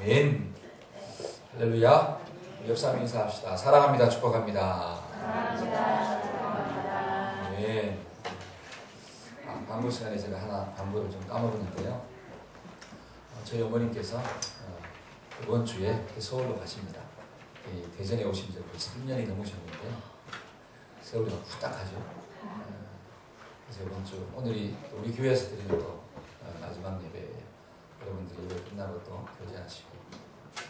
아멘. 할렐루야. 옆 사람 인사합시다. 사랑합니다. 축복합니다. 사랑합니다. 축복합니다. 아멘. 광고 시간에 제가 하나 광고를 좀 까먹었는데요. 저희 어머님께서 이번 주에 서울로 가십니다. 대전에 오신 지 벌써 3년이 넘으셨는데요. 세월이 후딱하죠. 그래서 이번 주 오늘이 우리 교회에서 드리는 또 마지막 예배예요. 여러분들이 예배 끝나고 또 교제하시고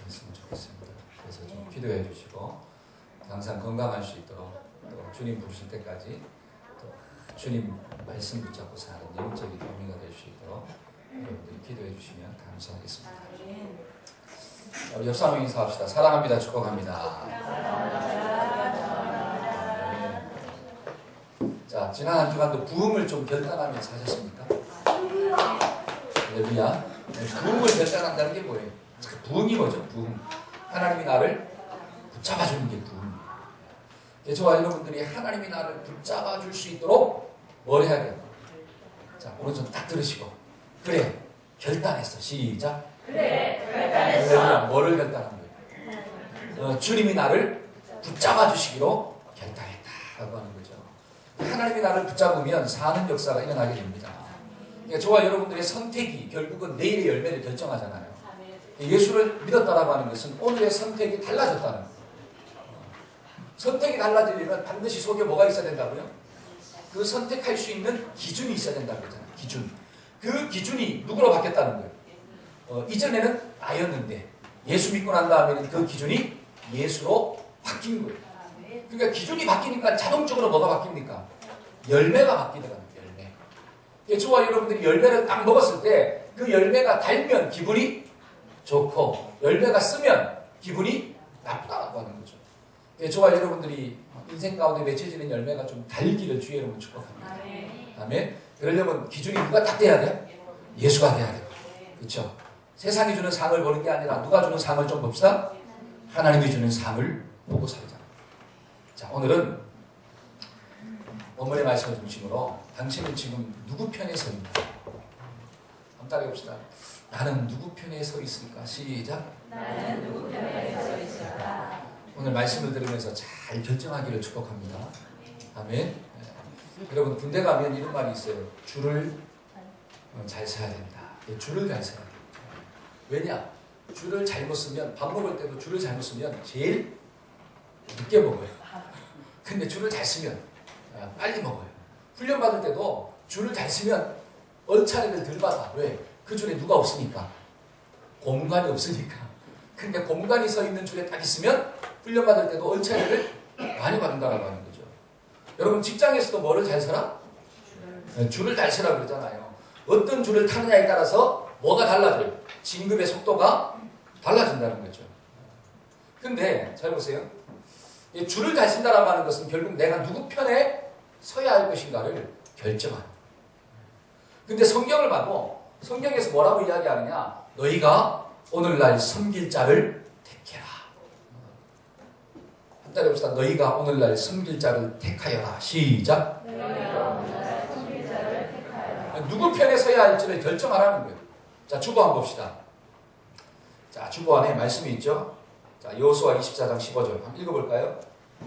했으면 좋겠습니다. 그래서 좀 기도해 주시고 항상 건강할 수 있도록 또 주님 부르실 때까지 또 주님 말씀 붙잡고 사는 영적인 의미가 될 수 있도록 여러분들이 기도해 주시면 감사하겠습니다. 우리 옆 사람 인사합시다. 사랑합니다. 축복합니다. 네. 자, 지난 한 주간도 부흥을 좀 결단하면서 하셨습니까? 할렐루야. 부흥을 결단한다는 게 뭐예요? 부흥이 뭐죠? 부흥. 하나님이 나를 붙잡아주는 게 부흥이에요. 저와 여러분들이 하나님이 나를 붙잡아줄 수 있도록 뭘 해야 돼요? 자, 오른손 딱 들으시고 그래, 결단했어. 시작. 그래, 결단했어. 뭐를 결단한 거예요? 주님이 나를 붙잡아주시기로 결단했다라고 하는 거죠. 하나님이 나를 붙잡으면 사는 역사가 일어나게 됩니다. 그러니까 저와 여러분들의 선택이 결국은 내일의 열매를 결정하잖아요. 예수를 믿었다라고 하는 것은 오늘의 선택이 달라졌다는 거예요. 선택이 달라지려면 반드시 속에 뭐가 있어야 된다고요? 그 선택할 수 있는 기준이 있어야 된다고 했잖아요. 기준. 그 기준이 누구로 바뀌었다는 거예요? 이전에는 나였는데 예수 믿고 난 다음에는 그 기준이 예수로 바뀐 거예요. 그러니까 기준이 바뀌니까 자동적으로 뭐가 바뀝니까? 열매가 바뀌더라고요. 열매. 저와 여러분들이 열매를 딱 먹었을 때 그 열매가 달면 기분이 좋고 열매가 쓰면 기분이 나쁘다고 하는 거죠. 저와 여러분들이 인생 가운데 맺혀지는 열매가 좀 달기를 주의 이름으로 축복합니다. 아멘. 그러려면 기준이 누가 딱 돼야 돼요? 예수가 돼야 돼요. 그렇죠? 세상이 주는 상을 보는 게 아니라 누가 주는 상을 좀 봅시다. 하나님이 주는 상을 보고 살자. 자, 오늘은 어머니 말씀을 중심으로 당신은 지금 누구 편에 서 있나? 한번 따라해 봅시다. 나는 누구 편에 서 있을까? 시작. 나는 누구 편에 서 있을까? 오늘 말씀을 들으면서 잘 결정하기를 축복합니다. 아멘. 여러분 군대 가면 이런 말이 있어요. 줄을 잘 서야 된다. 줄을 잘 서야 된다. 왜냐? 줄을 잘못 쓰면 밥 먹을 때도 줄을 잘못 쓰면 제일 늦게 먹어요. 근데 줄을 잘 쓰면 빨리 먹어요. 훈련 받을 때도 줄을 잘 쓰면 얼차례를 덜 받아. 왜? 그 줄에 누가 없으니까. 공간이 없으니까. 근데 공간이 서 있는 줄에 딱 있으면 훈련 받을 때도 얼차례를 많이 받는다라고 하는 거죠. 여러분 직장에서도 뭐를 잘 서라? 줄을 잘 서라 그러잖아요. 어떤 줄을 타느냐에 따라서 뭐가 달라져요? 진급의 속도가 달라진다는 거죠. 근데 잘 보세요. 이 줄을 잘 쓴다라고 하는 것은 결국 내가 누구 편에 서야 할 것인가를 결정하는. 근데 성경을 봐도 성경에서 뭐라고 이야기하느냐? 너희가 오늘날 섬길 자를 택해라. 한 달에 봅시다. 너희가 오늘날 섬길 자를 택하여라. 시작. 너희가 오늘날 섬길 자를 택하여라. 누구 편에 서야 할지를 결정하라는 거예요. 자, 주보 한번 봅시다. 자, 주보 안에 말씀이 있죠. 자, 여호수아 24장 15절 한번 읽어볼까요?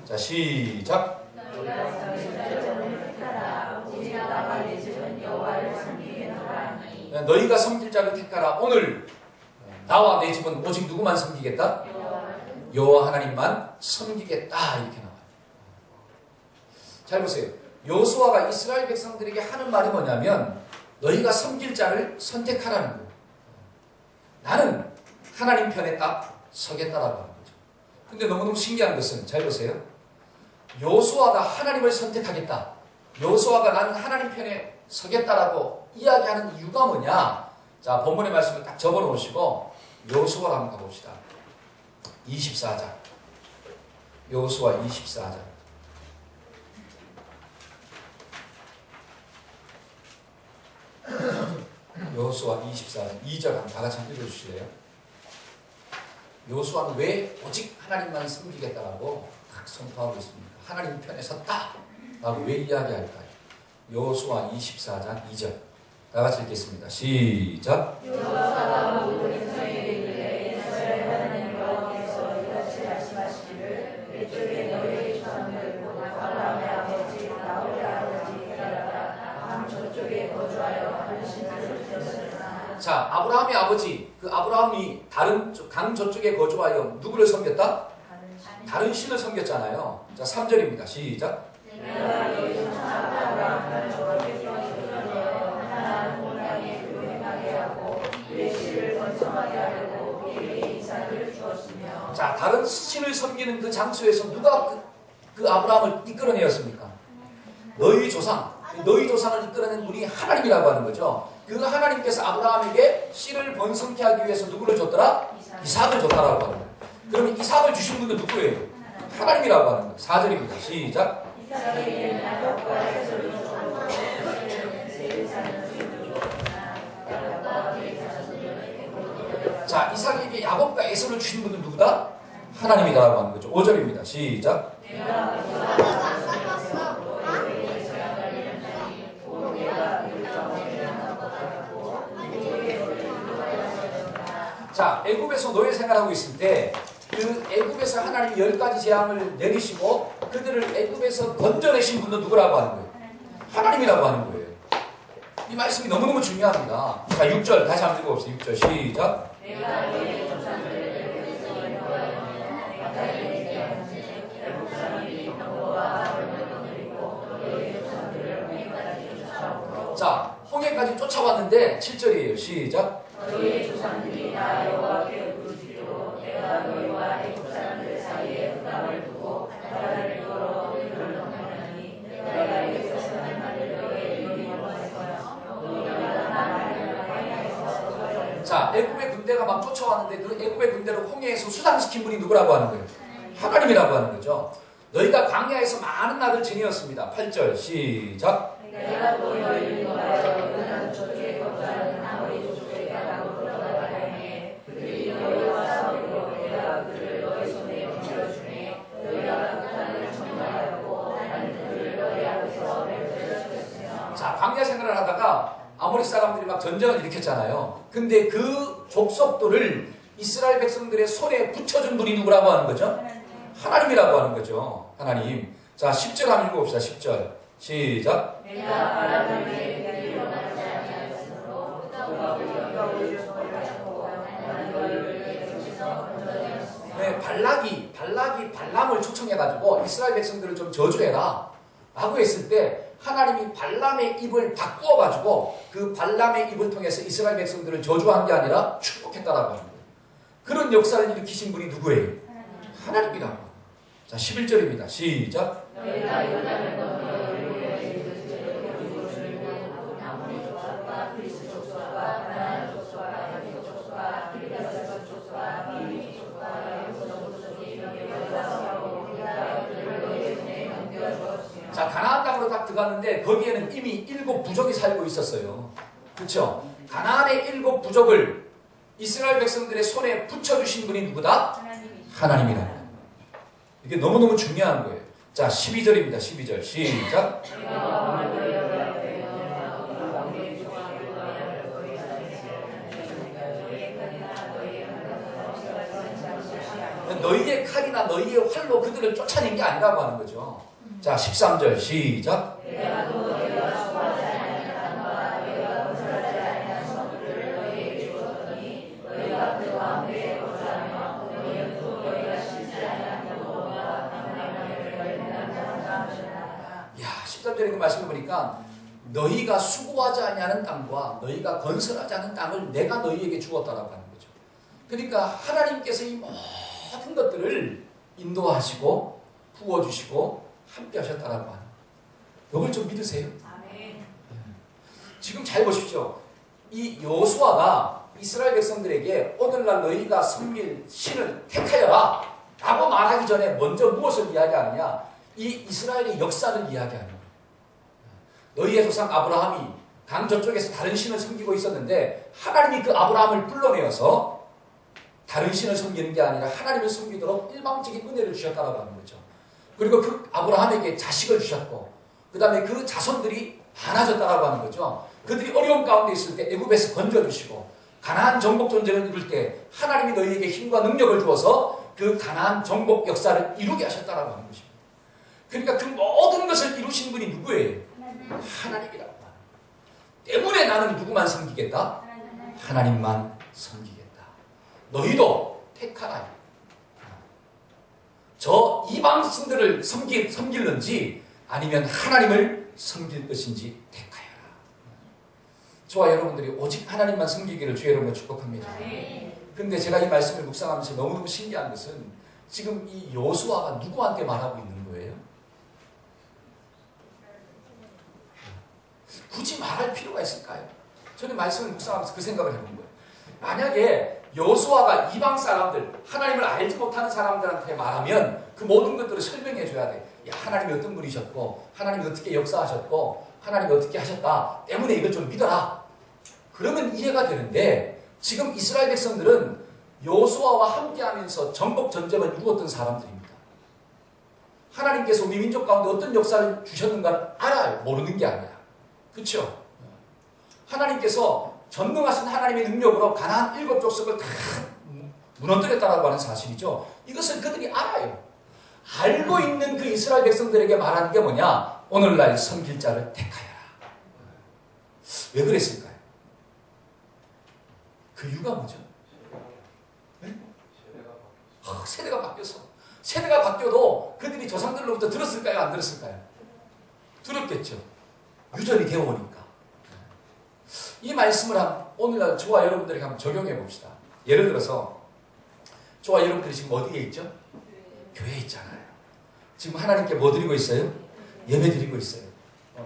자, 시작. 너희가 섬길 자를 택하라. 오직 나와 내 집은 여호와를 섬기겠노라 하니. 너희가 섬길 자를 택하라. 오늘 나와 내 집은 오직 누구만 섬기겠다? 여호와 하나님만 섬기겠다. 이렇게 나와요. 잘 보세요. 여호수아가 이스라엘 백성들에게 하는 말이 뭐냐면 너희가 섬길 자를 선택하라는 거예요. 나는 하나님 편에 딱 서겠다라고 하는 거죠. 근데 너무너무 신기한 것은 잘 보세요. 여호수아가 하나님을 선택하겠다. 여호수아가 나는 하나님 편에 서겠다라고 이야기하는 이유가 뭐냐? 자, 본문의 말씀을 딱 적어놓으시고 여호수아로 한번 가봅시다. 24장. 여호수아 24장. 여호수아 24장 2절 다 같이 한번 읽어주실래요? 여호수아는 왜 오직 하나님만 섬기겠다라고 딱 선포하고 있습니까? 하나님 편에 섰다라고 왜 이야기할까요? 여호수아 24장 2절 다 같이 읽겠습니다. 시작. 여호수아가 모든 백성에게 이르되 자, 아브라함의 아버지, 그 아브라함이 다른 강 저쪽에 거주하여 누구를 섬겼다? 다른 신을 섬겼잖아요. 자, 3절입니다. 시작. 내가 너희 조상 아브라함을 저렇게 세워주려고 하나는 본향에 교행하게 하고 그의 씨를 번성하게 하려고 그에게 이삭을 주었으며. 자, 다른 신을 섬기는 그 장소에서 누가 그 아브라함을 이끌어내었습니까? 너희 조상을 이끌어낸 분이 하나님이라고 하는 거죠. 그 하나님께서 아브라함에게 씨를 번성케 하기 위해서 누구를 줬더라? 이삭을 줬다라고 하는 거예요. 그러면 이삭을 주신 분은 누구예요? 하나님이라고 하는 거예요. 4절입니다. 시작. 이삭에게는 야곱과 에서를 주었고 세를 사는 수입을 주었으나 야곱과 그의 자손들은 자, 이삭에게 야곱과 에서를 주신 분은 누구다? 하나님이라고 하는 거죠. 5절입니다. 시작. 자, 애굽에서 노예 생활하고 있을 때 그 애굽에서 하나님이 10가지 재앙을 내리시고 그들을 애굽에서 건져내신 분은 누구라고 하는 거예요? 하나님이라고 하는 거예요. 이 말씀이 너무너무 중요합니다. 자, 6절 다시 한번 읽어봅시다. 6절 시작. 내가 너희 조상들을 애굽에서 인도하였느냐 내가 너희에게 하는지 애굽 사람이 너와 아론을 거느리고 너희 조상들을 홍해까지 쫓아오므로. 자, 홍해까지 쫓아왔는데 7절이에요. 시작. 너희의 조상들이 나 여호와께 부르짖기로 내가 너희와 애굽 사람들 사이에 흑암을 두고 바다를 걸어 너희를 넘어가니 내가 여기서 선한 말을 너희의 눈이 원할 거야. 너희가 나를 광야에서 자, 애굽의 군대가 막 쫓아왔는데 그 애굽의 군대를 홍해에서 수상시킨 분이 누구라고 하는 거예요? 하나님이라고 하는 거죠. 너희가 광야에서 많은 날을 지내었습니다. 8절 시작. 내가 또 너희를 인도하여 요단 저쪽에 거주하는 아모리 족속의 땅으로 들어가게 하니 그들이 너희와 싸우고 내가 그들을 너희 손에 붙여주니 너희가 그 땅을 청정하였고 나는 그들을 너희 앞에서 멸절시켰으며. 자, 광야 생활을 하다가 아모리 사람들이 막 전쟁을 일으켰잖아요. 근데 그 족속들을 이스라엘 백성들의 손에 붙여준 분이 누구라고 하는 거죠? 하나님이라고 하는 거죠. 하나님. 자, 10절 한번 읽어봅시다. 10절 시작. 내가 바람을 위해 일어나지 아니하였으므로 너가 우리가 우리를 소홀하였고 나는 너희를 내 손에서 건져내었으며. 네, 발락이 발람을 초청해가지고 이스라엘 백성들을 좀 저주해라 라고 했을 때 하나님이 발람의 입을 바꾸어가지고 그 발람의 입을 통해서 이스라엘 백성들을 저주한 게 아니라 축복했다라고 하는 거예요. 그런 역사를 일으키신 분이 누구예요? 하나님이라고. 자, 11절입니다. 시작. 너희가 요단을 건너 여리고에 이르시되 이곳을 보고 아모리 족속과 그리스 족속과 가나안 족속과 헤thi 족속과 기르가스 족속과 비비 족속과 여호수 족속이 너희와 싸우고 우리가 그들을 너희 손에 넘겨주었으며. 자, 가나안 땅으로 딱 들어갔는데 거기에는 이미 7부족이 살고 있었어요. 그렇죠? 가나안의 7부족을 이스라엘 백성들의 손에 붙여주신 분이 누구다? 하나님이라는 거예요. 이게 너무너무 중요한 거예요. 자, 12절입니다. 12절 시작. 너희의 칼이나 너희의 활로 그들을 쫓아낸 게 아니라고 하는 거죠. 자, 13절 시작. 야, 13절에 그 말씀을 보니까 너희가 수고하지 아니하는 땅과 너희가 건설하지 않은 땅을 내가 너희에게 주었다라고 하는 거죠. 그러니까 하나님께서 이 모든 것들을 인도하시고 부어주시고 함께 하셨다라고 하는 거예요. 이걸 좀 믿으세요? 지금 잘 보십시오. 이 여호수아가 이스라엘 백성들에게 오늘날 너희가 섬길 신을 택하여라 라고 말하기 전에 먼저 무엇을 이야기하느냐? 이 이스라엘의 역사를 이야기하는 거예요. 너희의 조상 아브라함이 강 저쪽에서 다른 신을 섬기고 있었는데 하나님이 그 아브라함을 불러내어서 다른 신을 섬기는 게 아니라 하나님을 섬기도록 일방적인 은혜를 주셨다고 하는 거죠. 그리고 그 아브라함에게 자식을 주셨고 그 다음에 그 자손들이 많아졌다고 하는 거죠. 그들이 어려움 가운데 있을 때 애굽에서 건져주시고 가나안 정복 전쟁을 이룰 때 하나님이 너희에게 힘과 능력을 주어서 그 가나안 정복 역사를 이루게 하셨다고 하는 것입니다. 그러니까 그 모든 것을 이루신 분이 누구예요? 하나님이라고. 때문에 나는 누구만 섬기겠다? 하나님만 섬기겠다. 너희도 택하라. 저 이방 신들을 섬길는지 아니면 하나님을 섬길 것인지 택하여라. 저와 여러분들이 오직 하나님만 섬기기를 주의 이름으로 축복합니다. 근데 제가 이 말씀을 묵상하면서 너무너무 신기한 것은 지금 이 여호수아가 누구한테 말하고 있는 거예요? 굳이 말할 필요가 있을까요? 저는 말씀을 묵상하면서 그 생각을 해본 거예요. 만약에 여호수아가 이방 사람들, 하나님을 알지 못하는 사람들한테 말하면 그 모든 것들을 설명해 줘야 돼. 야, 하나님이 어떤 분이셨고, 하나님이 어떻게 역사하셨고, 하나님이 어떻게 하셨다 때문에 이걸 좀 믿어라. 그러면 이해가 되는데 지금 이스라엘 백성들은 여호수아와 함께하면서 전복 전쟁을 이루었던 사람들입니다. 하나님께서 우리 민족 가운데 어떤 역사를 주셨는가를 알아요. 모르는 게 아니라. 그렇죠? 하나님께서 전능하신 하나님의 능력으로 가나안 7족속을 다 무너뜨렸다라고 하는 사실이죠. 이것을 그들이 알아요. 알고 있는 그 이스라엘 백성들에게 말하는 게 뭐냐? 오늘날 섬길 자를 택하여라. 왜 그랬을까요? 그 이유가 뭐죠? 네? 세대가 바뀌어서. 세대가 바뀌어도 그들이 조상들로부터 들었을까요? 안 들었을까요? 들었겠죠. 유전이 되어오니까. 이 말씀을 오늘날 저와 여러분들에게 한번 적용해 봅시다. 예를 들어서 저와 여러분들이 지금 어디에 있죠? 교회에 있잖아요. 지금 하나님께 뭐 드리고 있어요? 예배 드리고 있어요.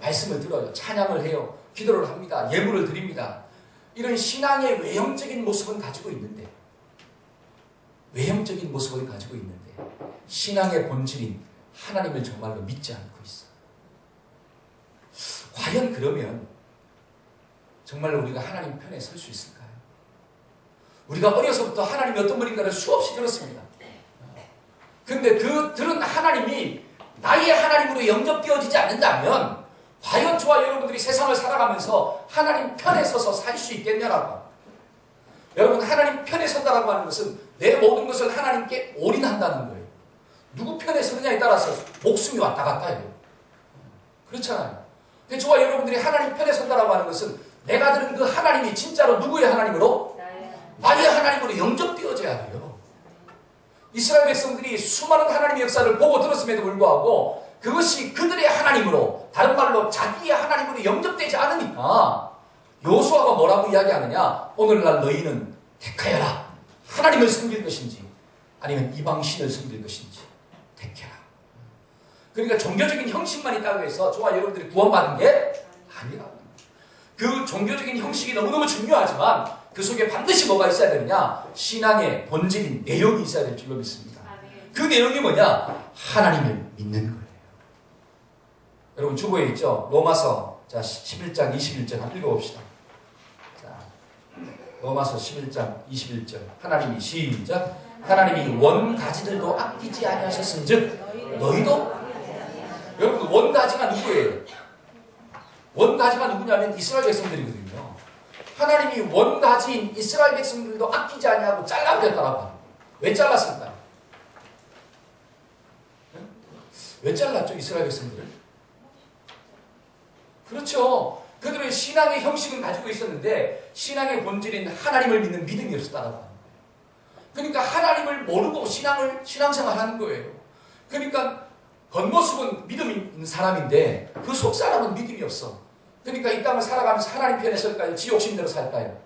말씀을 들어요. 찬양을 해요. 기도를 합니다. 예물을 드립니다. 이런 신앙의 외형적인 모습은 가지고 있는데 신앙의 본질인 하나님을 정말로 믿지 않고 있어요. 과연 그러면 정말로 우리가 하나님 편에 설 수 있을까요? 우리가 어려서부터 하나님이 어떤 분인가를 수없이 들었습니다. 그런데 그 들은 하나님이 나의 하나님으로 영접되어지지 않는다면 과연 저와 여러분들이 세상을 살아가면서 하나님 편에 서서 살 수 있겠냐라고. 여러분, 하나님 편에 선다라고 하는 것은 내 모든 것을 하나님께 올인한다는 거예요. 누구 편에 서느냐에 따라서 목숨이 왔다 갔다 해요. 그렇잖아요. 근데 저와 여러분들이 하나님 편에 선다라고 하는 것은 내가 들은 그 하나님이 진짜로 누구의 하나님으로? 나의 하나님으로 영접되어져야 돼요. 이스라엘 백성들이 수많은 하나님의 역사를 보고 들었음에도 불구하고 그것이 그들의 하나님으로, 다른 말로 자기의 하나님으로 영접되지 않으니까 여호수아가 뭐라고 이야기하느냐? 오늘날 너희는 택하여라. 하나님을 섬길 것인지 아니면 이방신을 섬길 것인지 택해라. 그러니까 종교적인 형식만 있다고 해서 저와 여러분들이 구원받은 게 아니라고. 그 종교적인 형식이 너무너무 중요하지만 그 속에 반드시 뭐가 있어야 되느냐? 신앙의 본질인 내용이 있어야 될 줄로 믿습니다. 그 내용이 뭐냐? 하나님을 믿는 거예요. 여러분 주보에 있죠? 로마서 11장 21절 한번 읽어봅시다. 자, 로마서 11장 21절 하나님이 시작. 하나님이 원가지들도 아끼지 아니하셨은즉 너희도. 여러분 원가지가 누구예요? 원가지가 누구냐면 이스라엘 백성들이거든요. 하나님이 원가지인 이스라엘 백성들도 아끼지 아니하고 잘라버렸다라고 합니다. 왜 잘랐을까요? 왜 잘랐죠? 이스라엘 백성들을? 그렇죠. 그들은 신앙의 형식을 가지고 있었는데 신앙의 본질인 하나님을 믿는 믿음이 없었다라고 합니다. 그러니까 하나님을 모르고 신앙생활 하는 거예요. 그러니까 겉모습은 믿음이 있는 사람인데 그 속 사람은 믿음이 없어. 그러니까 이 땅을 살아가면서 하나님 편에 설까요? 지 욕심대로 살까요?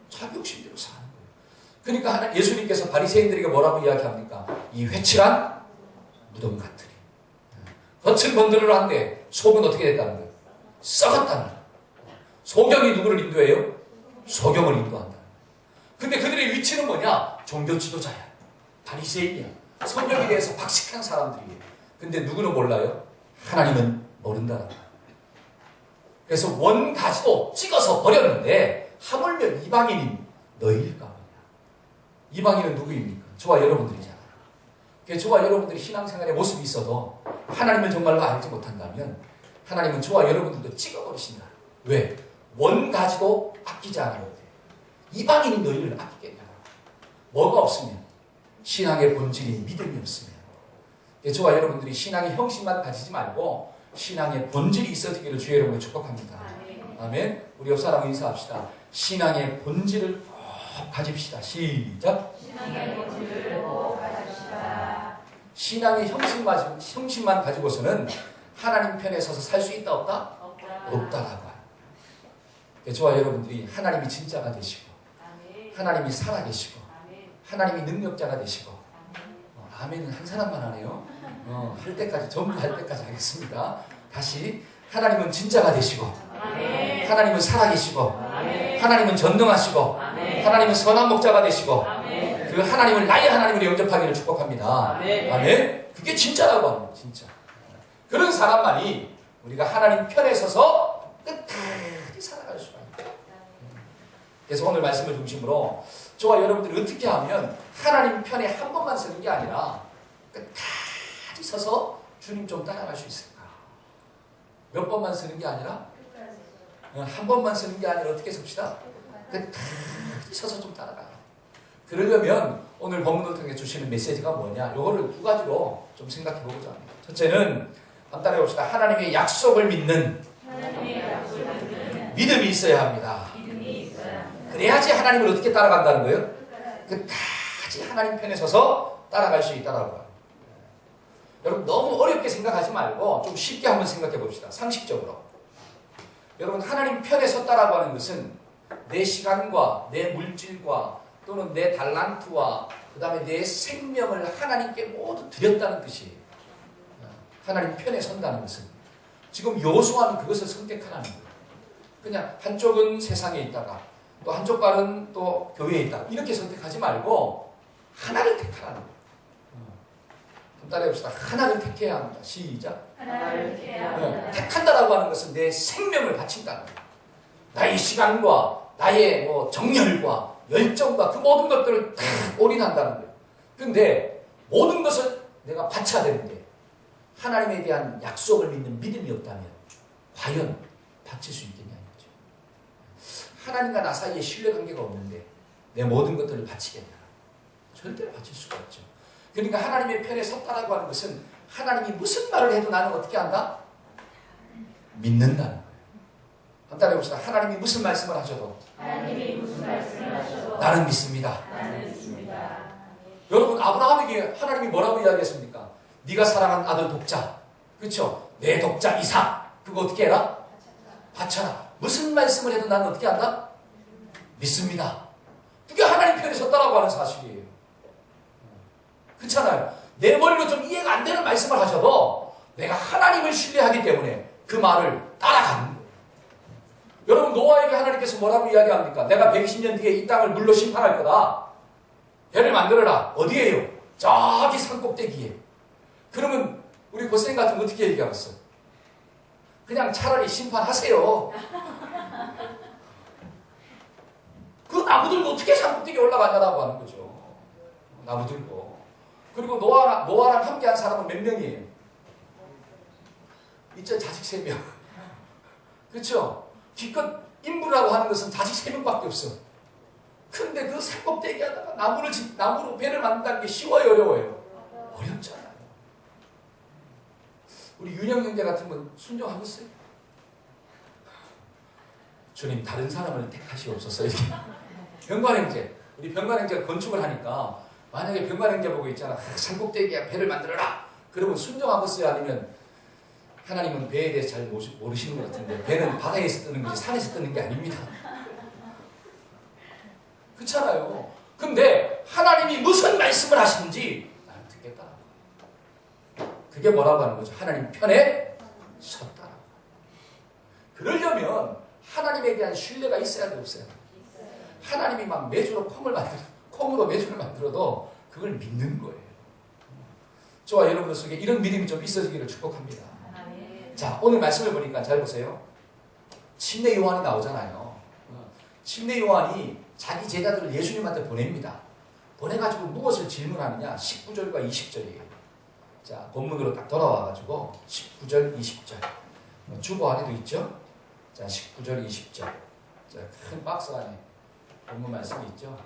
자기 욕심대로 사는 거예요. 그러니까 예수님께서 바리새인들에게 뭐라고 이야기합니까? 이 회칠한 무덤 같으리. 겉은 번드러한데 속은 어떻게 됐다는 거예요? 썩었다는 거예요. 소경이 누구를 인도해요? 소경을 인도한다. 근데 그들의 위치는 뭐냐? 종교 지도자야. 바리새인이야. 성경에 대해서 박식한 사람들이에요. 근데 누구는 몰라요? 하나님은 모른다는 거예요. 그래서 원가지도 찍어서 버렸는데 하물며 이방인인 너희일까? 이방인은 누구입니까? 저와 여러분들이잖아요. 그래서 저와 여러분들이 신앙생활의 모습이 있어도 하나님을 정말로 알지 못한다면 하나님은 저와 여러분들도 찍어버리신다. 왜? 원가지도 아끼지 않았는데 이방인인 너희를 아끼겠냐? 뭐가 없으면? 신앙의 본질인 믿음이 없으면. 저와 여러분들이 신앙의 형식만 가지지 말고 신앙의 본질이 있어지기를 주의 이름으로 축복합니다. 아멘. 우리 옆 사람 인사합시다. 신앙의 본질을 꼭 가집시다. 시작. 신앙의 본질을 꼭 가집시다. 신앙의 형식만 가지고서는 하나님 편에 서서 살 수 있다 없다? 없다라고 해요. 저와 여러분들이 하나님이 진짜가 되시고 하나님이 살아계시고 하나님이 능력자가 되시고 아멘은 한 사람만 하네요. 할 때까지 전부 할 때까지 하겠습니다. 다시 하나님은 진짜가 되시고 하나님은 살아계시고 하나님은 전능하시고 하나님은 선한 목자가 되시고 그 하나님을 나의 하나님으로 영접하기를 축복합니다. 아멘. 그게 진짜라고 합니다. 진짜. 그런 사람만이 우리가 하나님 편에 서서 끝까지 살아갈 수가 있다. 그래서 오늘 말씀을 중심으로 저와 여러분들이 어떻게 하면 하나님 편에 한 번만 서는 게 아니라 끝까지 서서 주님 좀 따라갈 수 있을까? 몇 번만 서는 게 아니라 한 번만 서는 게 아니라 어떻게 섭시다? 끝까지 서서 좀 따라가요. 그러려면 오늘 본문을 통해 주시는 메시지가 뭐냐? 이거를 두 가지로 좀 생각해 보고자 합니다. 첫째는 한번 따라해 봅시다. 하나님의 약속을 믿는 믿음이 있어야 합니다. 그래야지 하나님을 어떻게 따라간다는 거예요? 끝까지 하나님 편에 서서 따라갈 수 있다라고 해요. 여러분 너무 어렵게 생각하지 말고 좀 쉽게 한번 생각해 봅시다. 상식적으로. 여러분 하나님 편에 섰다라고 하는 것은 내 시간과 내 물질과 또는 내 달란트와 그 다음에 내 생명을 하나님께 모두 드렸다는 뜻이에요. 하나님 편에 선다는 것은 지금 여호수아는 그것을 선택하라는 거예요. 그냥 한쪽은 세상에 있다가 또 한쪽 발은 또 교회에 있다가 이렇게 선택하지 말고 하나를 택하라는 거예요. 한번 따라해봅시다. 하나를 택해야 합니다. 시작. 하나를 택해야 합니다. 택한다라고 하는 것은 내 생명을 바친다는 거예요. 나의 시간과 나의 정열과 열정과 그 모든 것들을 다 올인한다는 거예요. 그런데 모든 것을 내가 바쳐야 되는데 하나님에 대한 약속을 믿는 믿음이 없다면 과연 바칠 수 있겠냐는 거죠. 하나님과 나 사이에 신뢰관계가 없는데 내 모든 것들을 바치겠냐? 절대로 바칠 수가 없죠. 그러니까 하나님의 편에 섰다라고 하는 것은 하나님이 무슨 말을 해도 나는 어떻게 한다? 믿는다는 거예요. 한번 따라해봅시다. 하나님이 무슨 말씀을 하셔도 하나님이 무슨 말씀을 하셔도 나는 믿습니다. 나는 믿습니다. 여러분 아브라함에게 하나님이 뭐라고 이야기했습니까? 네가 사랑하는 아들 독자, 그렇죠? 내 독자 이삭, 그거 어떻게 해라? 바쳐라. 무슨 말씀을 해도 나는 어떻게 한다? 믿습니다. 그게 하나님 편에 섰다라고 하는 사실이에요. 그렇잖아요. 내 머리로 좀 이해가 안 되는 말씀을 하셔도 내가 하나님을 신뢰하기 때문에 그 말을 따라가는 거예요. 여러분 노아에게 하나님께서 뭐라고 이야기합니까? 내가 120년 뒤에 이 땅을 물로 심판할 거다. 배를 만들어라. 어디에요? 저기 산꼭대기에. 그러면 우리 고생 같으면 어떻게 얘기하겠어? 그냥 차라리 심판하세요. 그 나무 들고 어떻게 산꼭대기에 올라가냐라고 하는 거죠. 나무 들고. 그리고 노아랑 함께한 사람은 몇 명이에요? 있죠? 자식 3명. 그렇죠? 기껏 인부라고 하는 것은 자식 3명밖에 없어. 근데 그 산꼭대기 하다가 나무로 배를 만든다는 게 쉬워요, 어려워요? 어렵잖아요. 우리 윤영 형제 같으면 순종하겠어요? 주님 다른 사람을 택하시옵소서. 이렇게. 병관 형제, 우리 병관 형제가 건축을 하니까 만약에 병관 형제 보고 있잖아. 산꼭대기에 배를 만들어라. 그러면 순종하겠어요? 아니면 하나님은 배에 대해서 잘 모르시는 것 같은데 배는 바다에서 뜨는 거지 산에서 뜨는 게 아닙니다. 그렇잖아요. 근데 하나님이 무슨 말씀을 하시는지 나는 듣겠다. 그게 뭐라고 하는 거죠? 하나님 편에 섰다. 그러려면 하나님에 대한 신뢰가 있어야 돼, 없어요? 하나님이 막 콩으로 메주를 만들어도 그걸 믿는 거예요. 저와 여러분들 속에 이런 믿음이 좀 있어지기를 축복합니다. 자, 오늘 말씀을 보니까 잘 보세요. 침례 요한이 나오잖아요. 침례 요한이 자기 제자들을 예수님한테 보냅니다. 보내가지고 무엇을 질문하느냐? 19절과 20절이에요. 자, 본문으로 딱 돌아와가지고 19절, 20절. 주보 안에도 있죠? 자, 19절, 20절. 자, 큰 박스 안에 본문 말씀이 있죠?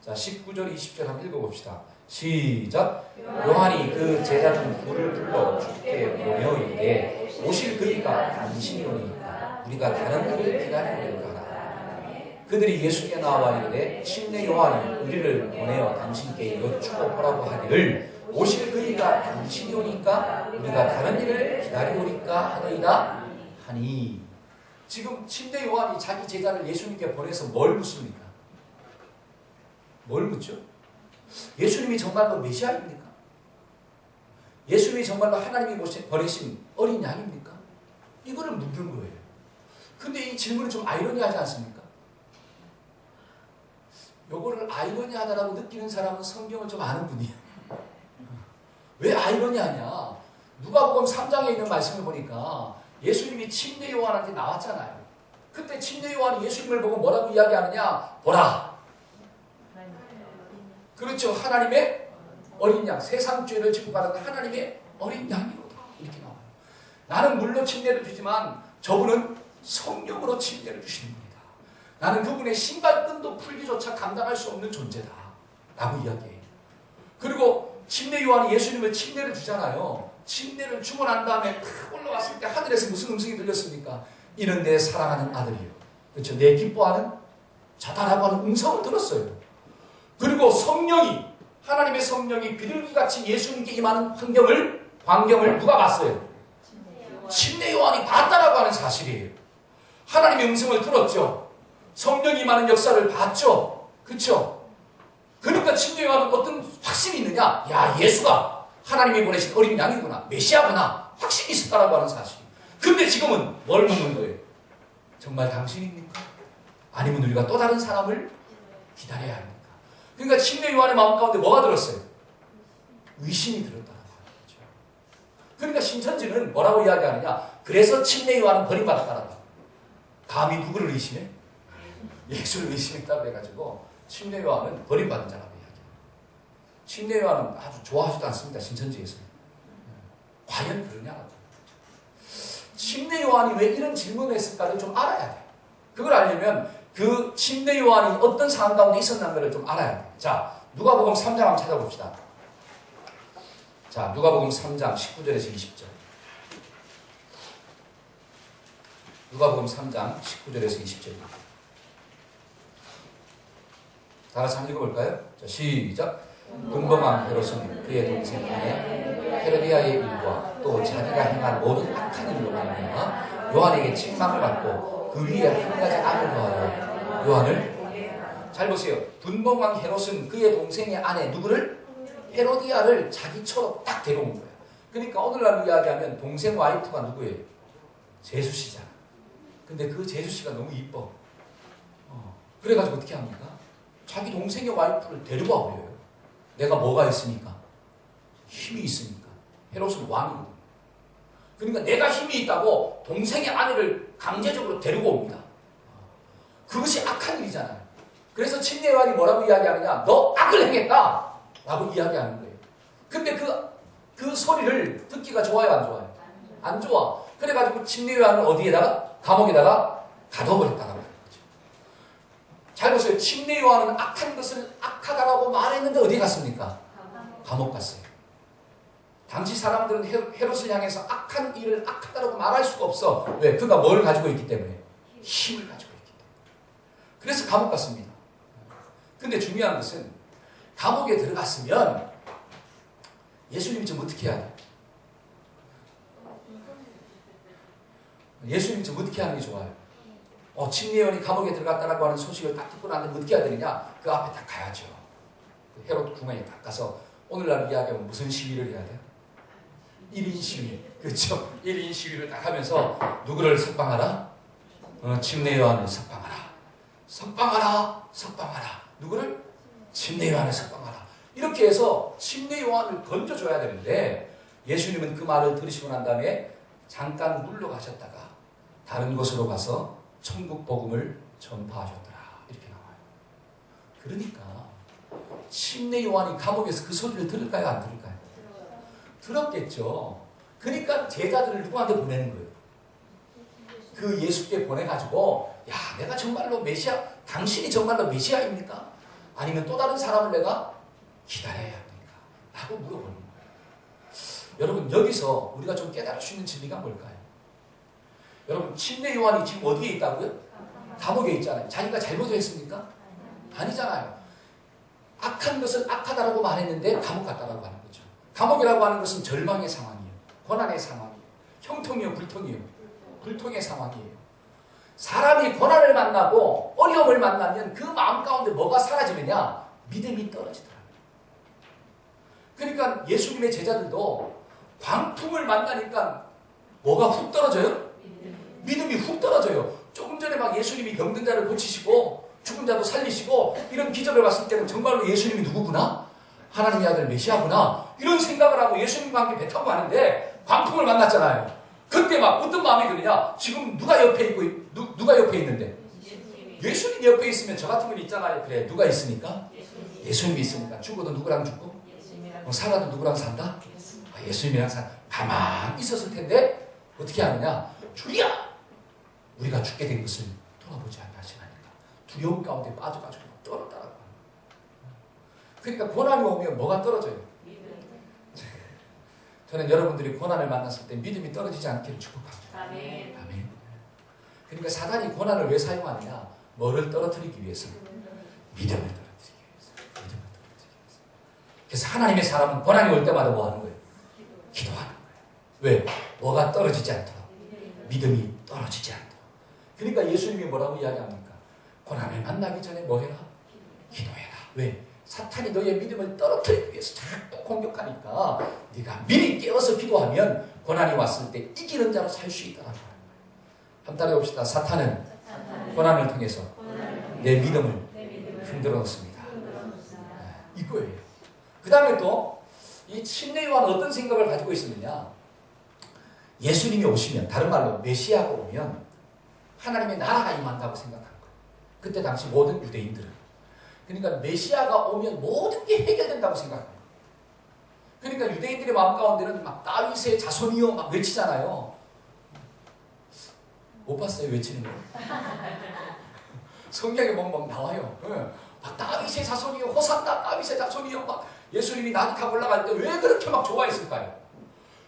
자, 19절, 20절 한번 읽어봅시다. 시작! 요한이 그 제자 중 둘을 불러 주께 보내어 이르되 오실 그이가 당신이오니까 우리가 다른 그를 기다리려고 하라. 그들이 예수께 나와 이르되 침례 요한이 우리를 보내어 당신께 여쭈어 보라고 하기를 오실 그이가 당신이 오니까 우리가 다른 일을 기다리오리까 하더이다 하니. 지금 침례 요한이 자기 제자를 예수님께 보내서 뭘 묻습니까? 뭘 묻죠? 예수님이 정말로 메시아입니까? 예수님이 정말로 하나님이 보내신 어린 양입니까? 이거를 묻는 거예요. 근데 이 질문은 좀 아이러니하지 않습니까? 요거를 아이러니하다라고 느끼는 사람은 성경을 좀 아는 분이에요. 왜 아이러니하냐? 누가복음 3장에 있는 말씀을 보니까 예수님이 침례 요한한테 나왔잖아요. 그때 침례 요한이 예수님을 보고 뭐라고 이야기하느냐? 보라. 그렇죠. 하나님의 어린 양, 세상 죄를 지고 가는 하나님의 어린 양이로다. 이렇게 나와요. 나는 물로 침례를 주지만 저분은 성령으로 침례를 주시는 분이다. 나는 그분의 신발끈도 풀기조차 감당할 수 없는 존재다. 라고 이야기해요. 그리고 침례 요한이 예수님을 침례를 주잖아요. 침례를 주고 난 다음에 탁 올라왔을 때 하늘에서 무슨 음성이 들렸습니까? 이는 내 사랑하는 아들이요. 그렇죠. 내 기뻐하는 자다라고 하는 음성을 들었어요. 그리고 성령이, 하나님의 성령이 비둘기같이 예수님께 임하는 광경을 누가 봤어요? 침례 요한이 봤다라고 하는 사실이에요. 하나님의 음성을 들었죠. 성령이 임하는 역사를 봤죠. 그렇죠? 그러니까 침례 요한은 어떤 확신이 있느냐? 야, 예수가 하나님이 보내신 어린 양이구나. 메시아구나. 확신이 있었다라고 하는 사실. 근데 지금은 뭘 묻는 거예요? 정말 당신입니까? 아니면 우리가 또 다른 사람을 기다려야 합니까? 그러니까 침례 요한의 마음 가운데 뭐가 들었어요? 의심이 들었다는 거죠. 그러니까 신천지는 뭐라고 이야기하느냐? 그래서 침례 요한은 버림받았다라고. 감히 누구를 의심해? 예수를 의심했다고 해가지고 침례 요한은 버림받은 자라고 이야기해요. 침례 요한은 아주 좋아하지도 않습니다. 신천지에서는. 과연 그러냐라고. 침례 요한이 왜 이런 질문을 했을까를 좀 알아야 돼요. 그걸 알려면 그 침례 요한이 어떤 상황 가운데 있었는가를 좀 알아야 돼요. 자, 누가복음 3장 한번 찾아봅시다. 자, 누가복음 3장 19절에서 20절. 누가복음 3장 19절에서 20절입니다. 다 같이 한번 읽어볼까요? 자, 시작. 분봉왕 헤롯은 그의 동생 아내 헤로디아의 일과 또 자기가 행한 모든 악한 일로 말미암아 요한에게 책망을 받고 그 위에 한 가지 악을 더하여 요한을, 잘 보세요. 분봉왕 헤롯은 그의 동생의 아내 누구를? 헤로디아를 자기처럼 딱 데려온 거예요. 그러니까 오늘날 이야기하면 동생 와이프가 누구예요? 제수씨잖아. 근데 그 제수씨가 너무 이뻐. 그래가지고 어떻게 합니까? 자기 동생의 와이프를 데려와 버려요. 내가 뭐가 있으니까? 힘이 있으니까. 헤롯은 왕이거든. 그러니까 내가 힘이 있다고 동생의 아내를 강제적으로 데리고 옵니다. 그것이 악한 일이잖아요. 그래서 침례 요한이 뭐라고 이야기하느냐? 너 악을 행했다! 라고 이야기하는 거예요. 근데 그 소리를 듣기가 좋아요, 안 좋아요? 안 좋아. 그래가지고 침례 요한을 어디에다가? 감옥에다가 가둬버렸다라고 하는 거죠. 잘 보세요. 침례 요한은 악한 것을 악하다라고 말했는데 어디 갔습니까? 감옥 갔어요. 당시 사람들은 헤롯을 향해서 악한 일을 악하다라고 말할 수가 없어. 왜? 그가 뭘 가지고 있기 때문에? 힘을 가지고 있기 때문에. 그래서 감옥 갔습니다. 근데 중요한 것은 감옥에 들어갔으면 예수님이 좀 어떻게 해야 돼? 예수님이 좀 어떻게 하는 게 좋아요? 침례 요한이 감옥에 들어갔다라고 하는 소식을 딱 듣고 나면 어떻게 해야 되느냐? 그 앞에 딱 가야죠. 그 헤롯 궁에 딱 가서 오늘날 이야기하면 무슨 시위를 해야 돼요? 1인 시위. 그렇죠? 1인 시위를 딱 하면서 누구를 석방하라? 침례 요한을 석방하라. 석방하라. 석방하라. 누구를? 침례 요한을 석방하라. 이렇게 해서 침례 요한을 건져줘야 되는데 예수님은 그 말을 들으시고 난 다음에 잠깐 물러가셨다가 다른 곳으로 가서 천국 복음을 전파하셨더라. 이렇게 나와요. 그러니까 침례 요한이 감옥에서 그 소리를 들을까요? 안 들을까요? 들었겠죠. 그러니까 제자들을 누구한테 보내는 거예요? 그 예수께 보내가지고 야, 내가 정말로 메시아, 당신이 정말로 메시아입니까? 아니면 또 다른 사람을 내가 기다려야 합니까? 라고 물어보는 거예요. 여러분, 여기서 우리가 좀 깨달을 수 있는 진리가 뭘까요? 여러분, 침례 요한이 지금 어디에 있다고요? 감옥에 있잖아요. 자기가 잘못을 했습니까? 아니잖아요. 악한 것은 악하다라고 말했는데 감옥 갔다라고 하는 거죠. 감옥이라고 하는 것은 절망의 상황이에요. 고난의 상황이에요. 형통이요, 불통이요. 불통의 상황이에요. 사람이 고난을 만나고 어려움을 만나면 그 마음 가운데 뭐가 사라지느냐? 믿음이 떨어지더라고요. 그러니까 예수님의 제자들도 광풍을 만나니까 뭐가 훅 떨어져요? 믿음이 훅 떨어져요. 조금 전에 막 예수님이 병든 자를 고치시고 죽은 자도 살리시고 이런 기적을 봤을 때는 정말로 예수님이 누구구나? 하나님의 아들 메시아구나? 이런 생각을 하고 예수님과 함께 배 타고 가는데 광풍을 만났잖아요. 그때 막 어떤 마음이 드느냐? 지금 누가 옆에 있고 누가 옆에 있는데? 예수님 옆에 있으면 저 같은 분 있잖아요. 그래, 누가 있으니까? 예수님이 있으니까. 죽어도 누구랑 죽고? 살아도 누구랑 산다? 예수님이랑 산다. 가만히 있었을 텐데 어떻게 하느냐? 주야! 우리가 죽게 된 것을 돌아보지 않나 하시나니까. 두려움 가운데 빠져가지고 떨었다라고 합니다. 그러니까 고난이 오면 뭐가 떨어져요? 저는 여러분들이 고난을 만났을 때 믿음이 떨어지지 않기를 축복합니다. 아멘. 아멘. 그러니까 사단이 고난을 왜 사용하느냐? 뭐를 떨어뜨리기 위해서? 믿음을 떨어뜨리기 위해서. 믿음을 떨어뜨리기 위해서. 그래서 하나님의 사람은 고난이 올 때마다 뭐 하는 거예요? 기도하는 거예요. 왜? 뭐가 떨어지지 않도록. 믿음이 떨어지지 않도록. 그러니까 예수님이 뭐라고 이야기합니까? 고난을 만나기 전에 뭐 해라? 기도해라. 왜? 사탄이 너의 믿음을 떨어뜨리기 위해서 자꾸 공격하니까 네가 미리 깨어서 기도하면 고난이 왔을 때 이기는 자로 살 수 있다는 거예요. 한번 따라해 봅시다. 사탄은 고난을 통해서 내 믿음을 흔들어 놓습니다. 이거예요. 그 다음에 또 이 침례 요한은 어떤 생각을 가지고 있었느냐? 예수님이 오시면, 다른 말로 메시아가 오면 하나님의 나라가 임한다고 생각한 거예요. 그때 당시 모든 유대인들은. 그러니까 메시아가 오면 모든 게 해결된다고 생각한 거예요. 그러니까 유대인들의 마음 가운데는 막 다윗의 자손이요 막 외치잖아요. 못 봤어요, 외치는 거? 성경에 막 나와요. 막 다윗의 자손이요, 호산나 다윗의 자손이요, 막 예수님이 나귀 타고 올라갈 때 왜 그렇게 막 좋아했을까요?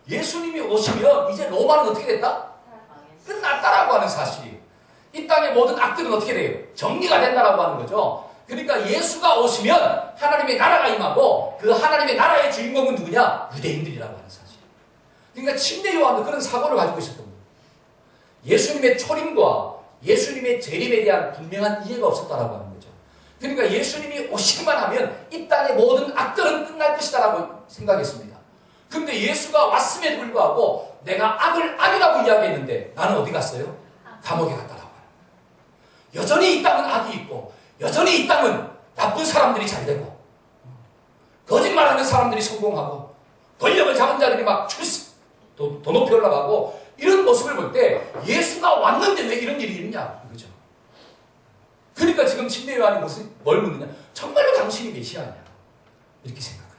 예수님이 오시면 이제 로마는 어떻게 됐다? 끝났다라고 하는 사실이. 이 땅의 모든 악들은 어떻게 돼요? 정리가 된다라고 하는 거죠. 그러니까 예수가 오시면 하나님의 나라가 임하고 그 하나님의 나라의 주인공은 누구냐? 유대인들이라고 하는 사실. 그러니까 침례 요한도 그런 사고를 가지고 있었던 거예요. 예수님의 초림과 예수님의 재림에 대한 분명한 이해가 없었다라고 하는 거죠. 그러니까 예수님이 오시기만 하면 이 땅의 모든 악들은 끝날 것이다라고 생각했습니다. 근데 예수가 왔음에도 불구하고 내가 악을 악이라고 이야기했는데 나는 어디 갔어요? 감옥에 갔다라고 하는 거예요. 여전히 이 땅은 악이 있고 여전히 이 땅은 나쁜 사람들이 잘 되고 거짓말하는 사람들이 성공하고 권력을 잡은 자들이 막 더 높이 올라가고 이런 모습을 볼 때 예수가 왔는데 왜 이런 일이 있냐 이거죠. 그러니까 지금 침례 요한이 뭘 묻느냐? 정말로 당신이 메시아냐? 이렇게 생각해요.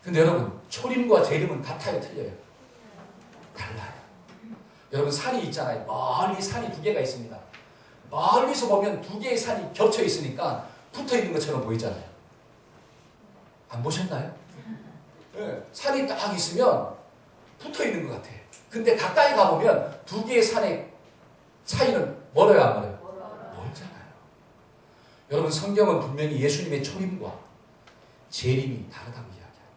근데 여러분 초림과 재림은 같아요, 틀려요? 달라요. 여러분 산이 있잖아요. 멀리 산이 두 개가 있습니다. 멀리서 보면 두 개의 산이 겹쳐 있으니까 붙어 있는 것처럼 보이잖아요. 안 보셨나요? 네, 산이 딱 있으면 붙어 있는 것 같아요. 근데 가까이 가보면 두 개의 산의 차이는 멀어요, 안 멀어요? 멀잖아요. 여러분 성경은 분명히 예수님의 초림과 재림이 다르다고 이야기해요.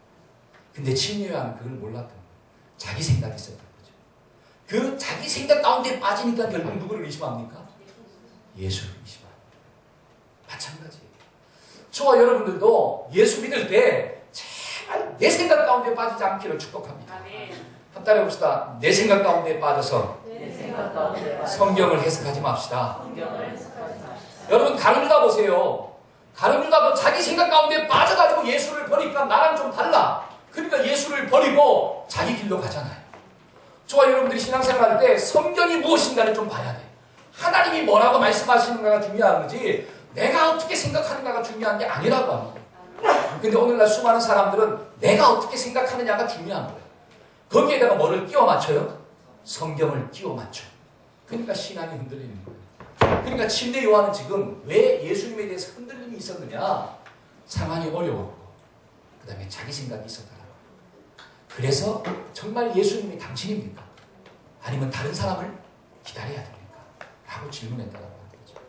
근데 침례 요한은 그걸 몰랐던 거예요. 자기 생각이 있었던 거죠. 그 자기 생각 가운데 빠지니까 결국 누구를 의심합니까? 예수를 의심합니다. 마찬가지예요. 저와 여러분들도 예수 믿을 때 제발 내 생각 가운데 빠지지 않기를 축복합니다. 한 따라 해봅시다. 내 생각 가운데 빠져서 성경을 해석하지 맙시다. 여러분 가룟 유다 보세요. 가룟 유다도 자기 생각 가운데 빠져가지고 예수를 버리니까 나랑 좀 달라. 그러니까 예수를 버리고 자기 길로 가잖아요. 저와 여러분들이 신앙생활 할 때 성경이 무엇인가를 좀 봐야 돼. 하나님이 뭐라고 말씀하시는가가 중요한 거지 내가 어떻게 생각하는가가 중요한 게 아니라고 합니다. 근데 오늘날 수많은 사람들은 내가 어떻게 생각하느냐가 중요한 거예요. 거기에다가 뭐를 끼워 맞춰요? 성경을 끼워 맞춰. 그러니까 신앙이 흔들리는 거예요. 그러니까 침례 요한은 지금 왜 예수님에 대해서 흔들림이 있었느냐? 상황이 어려웠고 그 다음에 자기 생각이 있었더라고요. 그래서 정말 예수님이 당신입니까? 아니면 다른 사람을 기다려야 됩니까? 라고 질문했다라고 하는 거죠.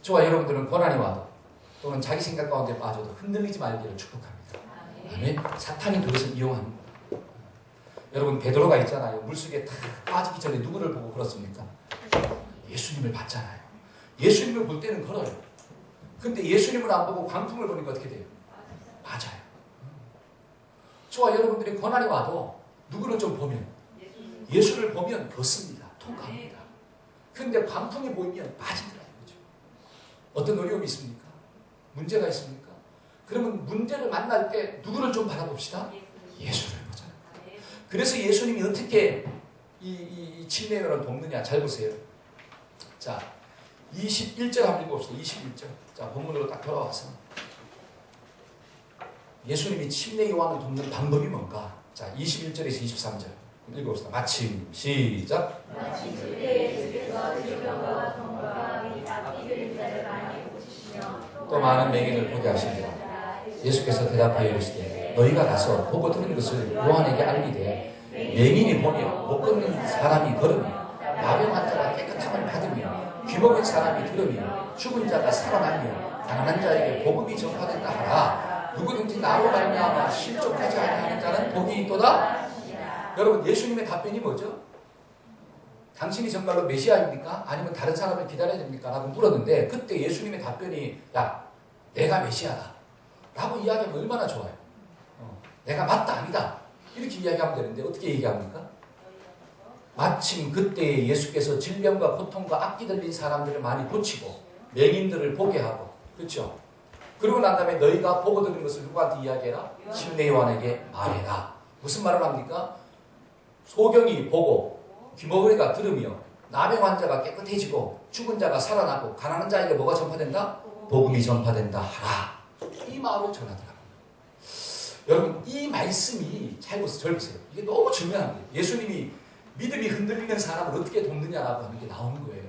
저와 여러분들은 고난이 와도 또는 자기 생각 가운데 빠져도 흔들리지 말기를 축복합니다. 아멘. 사탄이 그것을 이용합니다. 여러분 베드로가 있잖아요. 물속에 다 빠지기 전에 누구를 보고 걸었습니까? 예수님을 봤잖아요. 예수님을 볼 때는 걸어요. 근데 예수님을 안 보고 광풍을 보니까 어떻게 돼요? 맞아요. 저와 여러분들이 고난이 와도 누구를 좀 보면 예수를 보면 걷습니다. 통과합니다. 근데 광풍이 보이면 빠지더라는 거죠. 어떤 어려움이 있습니까? 문제가 있습니까? 그러면 문제를 만날 때 누구를 좀 바라봅시다. 예수를 보잖아요. 그래서 예수님이 어떻게 이 침례요한을 돕느냐 잘 보세요. 자, 21절 한번 읽어봅시다. 21절. 자, 본문으로 딱 돌아와서 예수님이 침례 요한을 돕는 방법이 뭔가? 자, 21절에서 23절 읽어봅시다. 마침 시작. 마침 그때에 주께서 질병과 동물과 및 악기 들린 자를 많이 고치시며 또 많은 맹인을 보게 하시니라. 예수께서 대답하여 이르시되 너희가 가서 보고 들은 것을 요한에게 알리되 맹인이 보며 못 걷는 사람이 걸으며 나병 환자가 깨끗함을 받으며 귀먹은 사람이 들으며 죽은 자가 살아나며 가난한 자에게 복음이 전파된다 하라. 누구든지 나로 말미암아 실족하지 아니하는 자는 복이 있도다. 여러분 예수님의 답변이 뭐죠? 당신이 정말로 메시아입니까? 아니면 다른 사람을 기다려야 됩니까? 라고 물었는데 그때 예수님의 답변이 야 내가 메시아다 라고 이야기하면 얼마나 좋아요. 내가 맞다 아니다 이렇게 이야기하면 되는데 어떻게 얘기합니까? 마침 그때 예수께서 질병과 고통과 악기 들린 사람들을 많이 고치고 맹인들을 보게 하고 그렇죠? 그러고 난 다음에 너희가 보고 들은 것을 누구한테 이야기해라? 침례 요한에게 말해라. 무슨 말을 합니까? 소경이 보고 귀머거리가 들으며 나병 환자가 깨끗해지고 죽은 자가 살아나고 가난한 자에게 뭐가 전파된다? 복음이 전파된다 하라. 이 말을 전하더라고요. 여러분 이 말씀이 잘 보세요. 이게 너무 중요한 거예요. 예수님이 믿음이 흔들리는 사람을 어떻게 돕느냐라고 하는 게 나오는 거예요.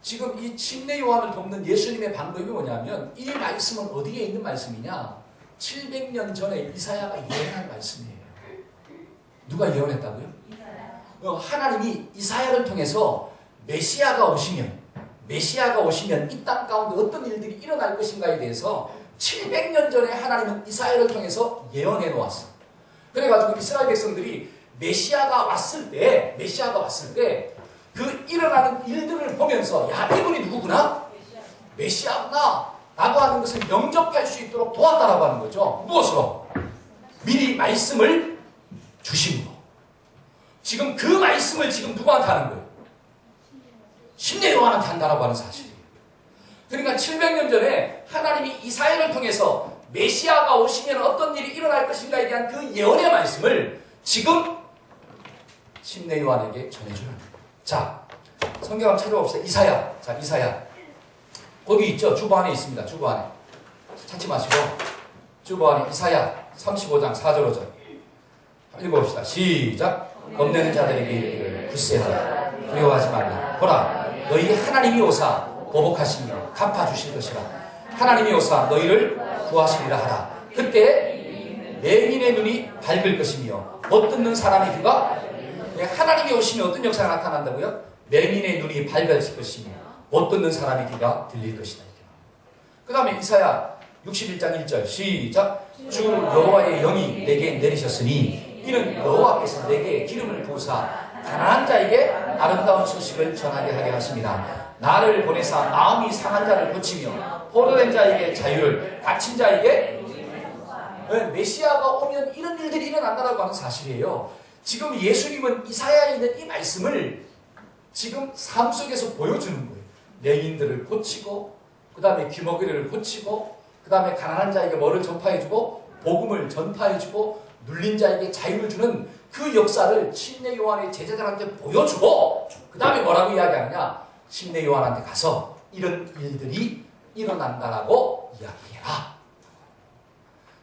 지금 이 침례 요한을 돕는 예수님의 방법이 뭐냐면 이 말씀은 어디에 있는 말씀이냐? 700년 전에 이사야가 예언한 말씀이에요. 누가 예언했다고요? 하나님이 이사야를 통해서 메시아가 오시면 이 땅 가운데 어떤 일들이 일어날 것인가에 대해서 700년 전에 하나님은 이사야를 통해서 예언해 놓았어요. 그래가지고 이스라엘 백성들이 메시아가 왔을 때 그 일어나는 일들을 보면서 야 이분이 누구구나? 메시아구나 라고 하는 것을 영접할 수 있도록 도왔다라고 하는 거죠. 무엇으로? 미리 말씀을 주심으로. 지금 그 말씀을 지금 누구한테 하는 거예요? 침례 요한한테 한다라고 하는 사실이에요. 그러니까 700년 전에 하나님이 이사야를 통해서 메시아가 오시면 어떤 일이 일어날 것인가에 대한 그 예언의 말씀을 지금 침례 요한에게 전해주는 거예요. 자, 성경 한번 찾아봅시다. 이사야. 자, 이사야. 거기 있죠? 주보 안에 있습니다. 주보 안에. 찾지 마시고. 주보 안에 이사야 35장 4절 5절. 읽어봅시다. 시작. 겁내는 자들에게 이르기를 굳세하라. 두려워하지 말라. 보라, 너희 하나님이 오사 보복하시며 갚아주실 것이라. 하나님이 오사 너희를 구하시리라 하라. 그때 맹인의 눈이 밝을 것이며 못 듣는 사람의 귀가 하나님이 오시면 어떤 역사가 나타난다고요? 맹인의 눈이 밝아질 것이며 못 듣는 사람의 귀가 들릴 것이다. 그 다음에 이사야 61장 1절 시작. 주 여호와의 영이 내게 내리셨으니 이는 여호와께서 내게 기름을 부으사 가난한 자에게 아름다운 소식을 전하게 하게 하십니다. 나를 보내사 마음이 상한 자를 고치며 포로된 자에게 자유를, 갇힌 자에게 메시아가 오면 이런 일들이 일어난다고 하는 사실이에요. 지금 예수님은 이사야에 있는 이 말씀을 지금 삶 속에서 보여주는 거예요. 맹인들을 고치고 그 다음에 귀머거리를 고치고 그 다음에 가난한 자에게 뭐를 전파해주고 복음을 전파해주고 눌린 자에게 자유를 주는 그 역사를 침례 요한의 제자들한테 보여주고 그 다음에 뭐라고 이야기하느냐? 침례 요한한테 가서 이런 일들이 일어난다라고 이야기해라.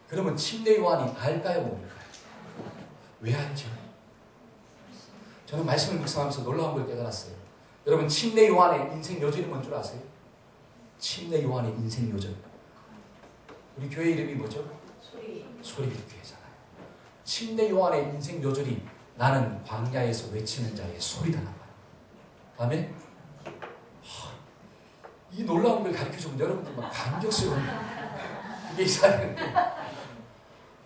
그러면 침례 요한이 알까요? 모를까요? 왜 알죠? 저는 말씀을 묵상하면서 놀라운 걸 깨달았어요. 여러분 침례 요한의 인생 요절이 뭔 줄 아세요? 침례 요한의 인생 요절. 우리 교회 이름이 뭐죠? 소리빛 교회잖아요. 침례 요한의 인생 요절이 나는 광야에서 외치는 자의 소리다. 아멘? 이 놀라운 걸 가르쳐주면 여러분들만 감격스러운 그게 이사야인데,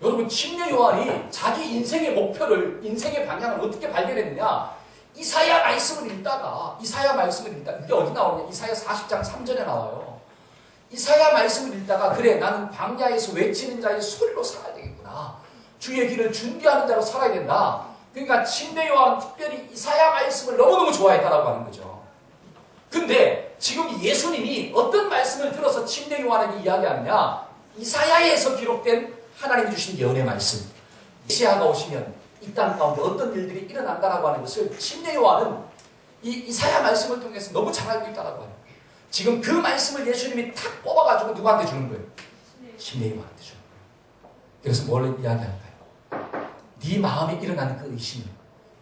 여러분 침례 요한이 자기 인생의 목표를, 인생의 방향을 어떻게 발견했느냐? 이사야 말씀을 읽다가, 이게 어디 나오냐? 이사야 40장 3절에 나와요. 이사야 말씀을 읽다가, 그래 나는 광야에서 외치는 자의 소리로 살아야 되겠구나. 주의 길을 준비하는 자로 살아야 된다. 그러니까 침례 요한은 특별히 이사야 말씀을 너무너무 좋아했다라고 하는 거죠. 근데 지금 예수님이 어떤 말씀을 들어서 침례 요한에게 이야기하느냐? 이사야에서 기록된 하나님이 주신 예언의 말씀. 메시아가 오시면 이 땅 가운데 어떤 일들이 일어난다라고 하는 것을 침례 요한은 이 이사야 말씀을 통해서 너무 잘 알고 있다라고 해요. 지금 그 말씀을 예수님이 탁 뽑아가지고 누구한테 주는 거예요? 침례 요한한테 주는 거예요. 그래서 뭘 이야기할까요? 네 마음에 일어나는 그 의심을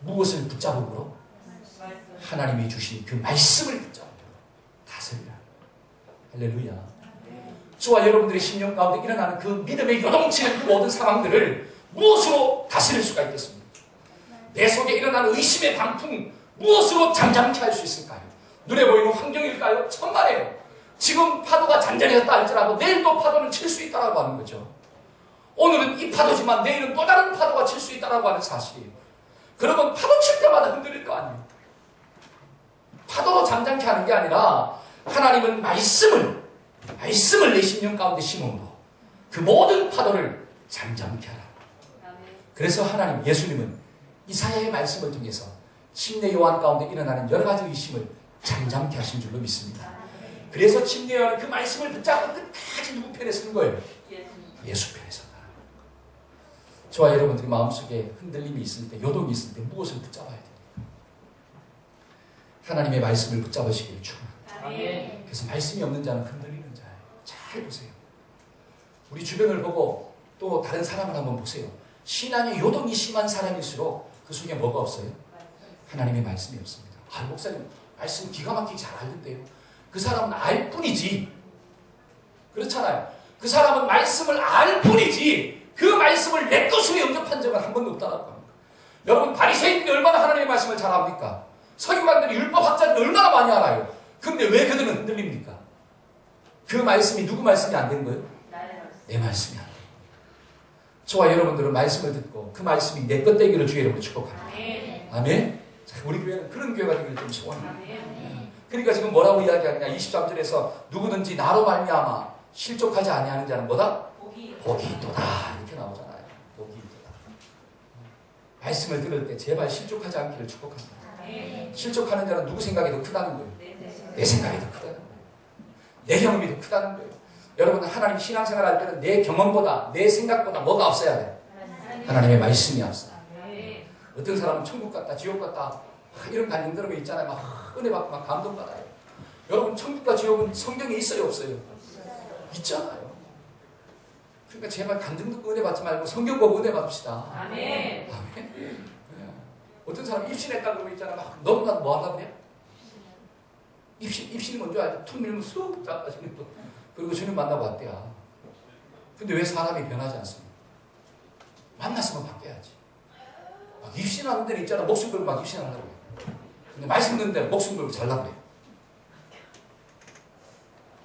무엇을 붙잡음으로? 하나님이 주신 그 말씀을 붙잡음으로 다스리라. 할렐루야. 저와 여러분들의 심령 가운데 일어나는 그 믿음의 요동치는 그 모든 상황들을 무엇으로 다스릴 수가 있겠습니까? 내 속에 일어나는 의심의 방풍 무엇으로 잠잠케 할 수 있을까요? 눈에 보이는 환경일까요? 천만에요. 지금 파도가 잔잔해졌다 할지라도 내일 또 파도는 칠 수 있다고 하는 거죠. 오늘은 이 파도지만 내일은 또 다른 파도가 칠 수 있다고 하는 사실이에요. 그러면 파도 칠 때마다 흔들릴 거 아니에요. 파도로 잠잠케 하는 게 아니라 하나님은 말씀을 내 심령 가운데 심음으로 그 모든 파도를 잠잠케 하라. 그래서 하나님, 예수님은 이사야의 말씀을 통해서 침례 요한 가운데 일어나는 여러 가지 의심을 잠잠케 하신 줄로 믿습니다. 그래서 침례 요한은 그 말씀을 붙잡고 끝까지 누구 편에 선 거예요? 예수 편에 섰다. 저와 여러분들이 마음속에 흔들림이 있을 때, 요동이 있을 때 무엇을 붙잡아야 됩니까? 하나님의 말씀을 붙잡으시기를 축원합니다. 그래서 말씀이 없는 자는 흔들리는 자예요. 잘 보세요. 우리 주변을 보고 또 다른 사람을 한번 보세요. 신앙의 요동이 심한 사람일수록 그 속에 뭐가 없어요? 하나님의 말씀이 없습니다. 아, 목사님 말씀 기가 막히게 잘 알던데요. 그 사람은 알 뿐이지. 그렇잖아요. 그 사람은 말씀을 알 뿐이지 그 말씀을 내 것으로 영접한 적은 한 번도 없다고 합니다. 여러분, 바리새인들이 얼마나 하나님의 말씀을 잘 압니까? 서기관들이, 율법학자들이 얼마나 많이 알아요. 근데 왜 그들은 흔들립니까? 그 말씀이 누구 말씀이 안 된 거예요? 내 말씀이 안 된 거예요. 저와 여러분들은 말씀을 듣고 그 말씀이 내 것 되기를 주의 이름으로 축복합니다. 아멘. 우리 교회는 그런 교회가 되기를 좀 소원합니다. 그러니까 지금 뭐라고 이야기하느냐? 23절에서 누구든지 나로 말미암아 실족하지 아니하는 자는 뭐다? 복이 있도다. 이렇게 나오잖아요. 복이 있도다. 말씀을 들을 때 제발 실족하지 않기를 축복합니다. 실족하는 자는 누구 생각이 더 크다는 거예요? 내 생각이 더 크다는 거예요. 내 경험이 더 크다는 거예요. 여러분, 하나님 신앙생활 할 때는 내 경험보다, 내 생각보다 뭐가 앞서야 돼요? 하나님의 말씀이 앞서. 어떤 사람은 천국 갔다 지옥 갔다 이런 갈등 들으면 있잖아요. 막 은혜 받고 막 감동받아요. 여러분, 천국과 지옥은 성경에 있어요 없어요? 있잖아요. 그러니까 제발 간증 듣고 은혜 받지 말고 성경 보고 은혜 받읍시다. 아멘. 아멘. 어떤 사람 입신했다 그러고 있잖아. 막 너무나도 뭐 하려고 그래? 입신이 뭔지 알죠? 툭 밀면 쑥 나빠지는 거. 그리고 주님 만나고 왔대야. 근데 왜 사람이 변하지 않습니까? 만났으면 바뀌어야지. 막 입신하는 데는 있잖아. 목숨 걸고 막 입신한다고 해. 근데 말씀 듣는 데는 목숨 걸고 잘라고 해.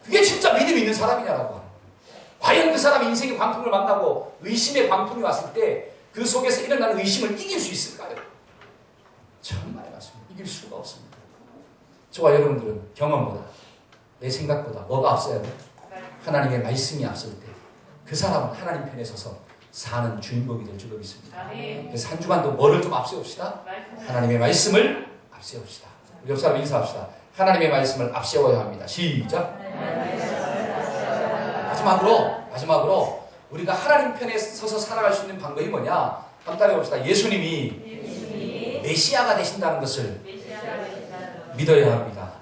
그게 진짜 믿음이 있는 사람이냐라고 하는. 과연 그 사람이 인생의 광풍을 만나고 의심의 광풍이 왔을 때 그 속에서 일어나는 의심을 이길 수 있을까요? 정말 맞습니다. 이길 수가 없습니다. 저와 여러분들은 경험보다 내 생각보다 뭐가 앞서야 돼요? 하나님의 말씀이 앞설 때 그 사람은 하나님 편에 서서 사는 주인공이 될 줄로 믿습니다. 그래서 한 주간도 뭐를 좀 앞세웁시다? 하나님의 말씀을 앞세웁시다. 우리 옆 사람 인사합시다. 하나님의 말씀을 앞세워야 합니다. 시작. 마지막으로 우리가 하나님 편에 서서 살아갈 수 있는 방법이 뭐냐? 한번 따라해봅시다. 예수님이 메시아가 되신다는 것을 믿어야 합니다.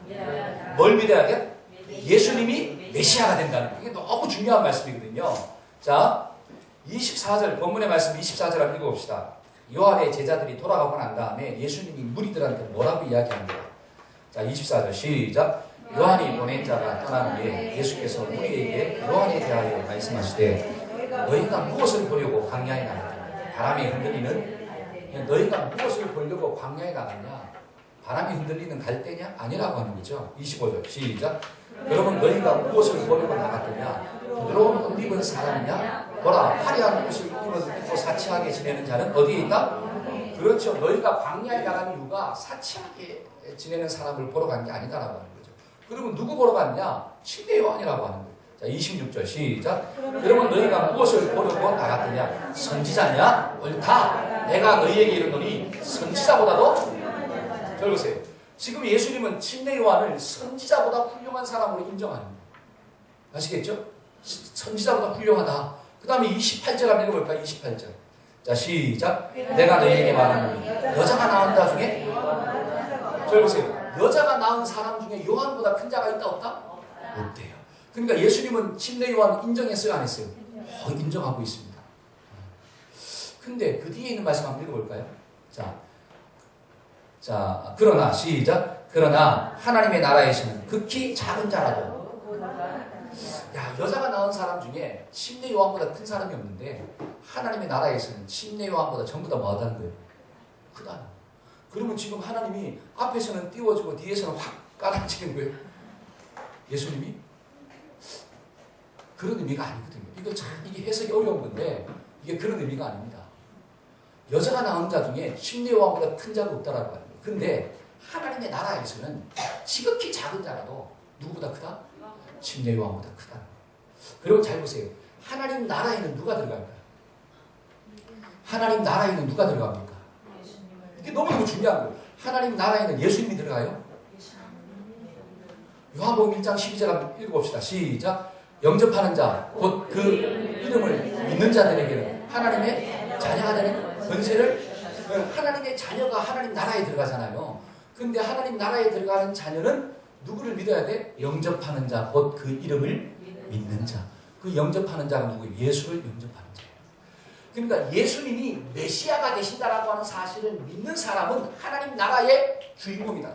뭘 믿어야 돼? 예수님이 메시아가 된다는 거. 이게 너무 중요한 말씀이거든요. 자, 24절, 본문의 말씀 24절 한번 읽어봅시다. 요한의 제자들이 돌아가고 난 다음에 예수님이 무리들한테 뭐라고 이야기합니다. 자, 24절 시작. 요한이 보낸 자가 떠나는 게 예수께서 우리에게 요한에 대하여 말씀하시되 너희가 무엇을 보려고 광야에 나갔냐? 바람이 흔들리는 너희가 무엇을 보려고 광야에 나갔냐? 바람이 흔들리는 갈대냐? 아니라고 하는 거죠. 25절 시작. 여러분 너희가 무엇을 보려고 나갔더냐? 부드러운 옷 입은 사람이냐? 보라 화려한 옷을 입고 사치하게 지내는 자는 어디에 있다? 그렇죠. 너희가 광야에 나간 이유가 사치하게 지내는 사람을 보러 간 게 아니다라고 하는 거죠. 그러면 누구 보러 갔냐? 침례 요한이라고 하는 거예요. 자, 26절 시작. 그러면 너희가 무엇을 보려고 나갔더냐? 선지자냐? 옳다. 내가 너희에게 이르노니 선지자보다도 잘 보세요. 지금 예수님은 침례 요한을 선지자보다 훌륭한 사람으로 인정하는 거예요. 아시겠죠? 선지자보다 훌륭하다. 그 다음에 28절 한번 읽어볼까요? 28절. 자 시작. 내가 너희에게 말하노니 여자가 낳은 자 중에 잘 보세요. 여자가 낳은 사람 중에 요한보다 큰 자가 있다 없다? 없대요. 그러니까 예수님은 침례 요한 인정했어요 안 했어요? 인정하고 있습니다. 근데 그 뒤에 있는 말씀 한번 읽어볼까요? 자 그러나 시작. 그러나 하나님의 나라에서는 극히 작은 자라도 야 여자가 낳은 사람 중에 침례 요한보다 큰 사람이 없는데 하나님의 나라에서는 침례 요한보다 전부 다 뭐하다는 거예요? 크다는 거예요. 그러면 지금 하나님이 앞에서는 띄워주고 뒤에서는 확 깔아치는 거예요. 예수님이 그런 의미가 아니거든요. 이게 해석이 어려운 건데 이게 그런 의미가 아닙니다. 여자가 낳은 자 중에 침례 요한보다 큰 자가 없다라고 하는 거예요. 근데 하나님의 나라에서는 지극히 작은 자라도 누구보다 크다? 침례 요한보다 크다. 그리고 잘 보세요. 하나님 나라에는 누가 들어갈까요? 하나님 나라에는 누가 들어갑니까? 이게 너무너무 중요한 거예요. 하나님 나라에는 예수님이 들어가요? 요한복음 1장 12절 한번 읽어봅시다. 시작. 영접하는 자, 곧 그 이름을 믿는 자들에게는 하나님의 자녀가 되는 권세를 하나님의 자녀가 하나님 나라에 들어가잖아요. 근데 하나님 나라에 들어가는 자녀는 누구를 믿어야 돼? 영접하는 자, 곧 그 이름을 믿는 자. 그 영접하는 자가 누구예요? 예수를 영접하는 자예요. 그러니까 예수님이 메시아가 되신다라고 하는 사실을 믿는 사람은 하나님 나라의 주인공이다.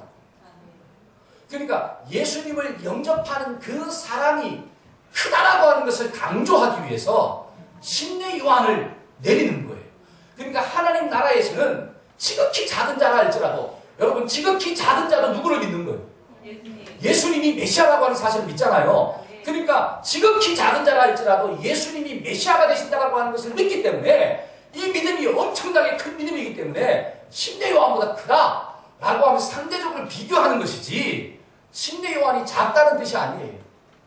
그러니까 예수님을 영접하는 그 사람이 크다라고 하는 것을 강조하기 위해서 침례 요한을 내리는 거예요. 그러니까 하나님 나라에서는 지극히 작은 자라 할지라도 여러분 지극히 작은 자도 누구를 믿는 거예요? 예수님이 메시아라고 하는 사실을 믿잖아요. 그러니까 지극히 작은 자라 할지라도 예수님이 메시아가 되신다라고 하는 것을 믿기 때문에 이 믿음이 엄청나게 큰 믿음이기 때문에 침례 요한보다 크다라고 하면서 상대적으로 비교하는 것이지 침례 요한이 작다는 뜻이 아니에요.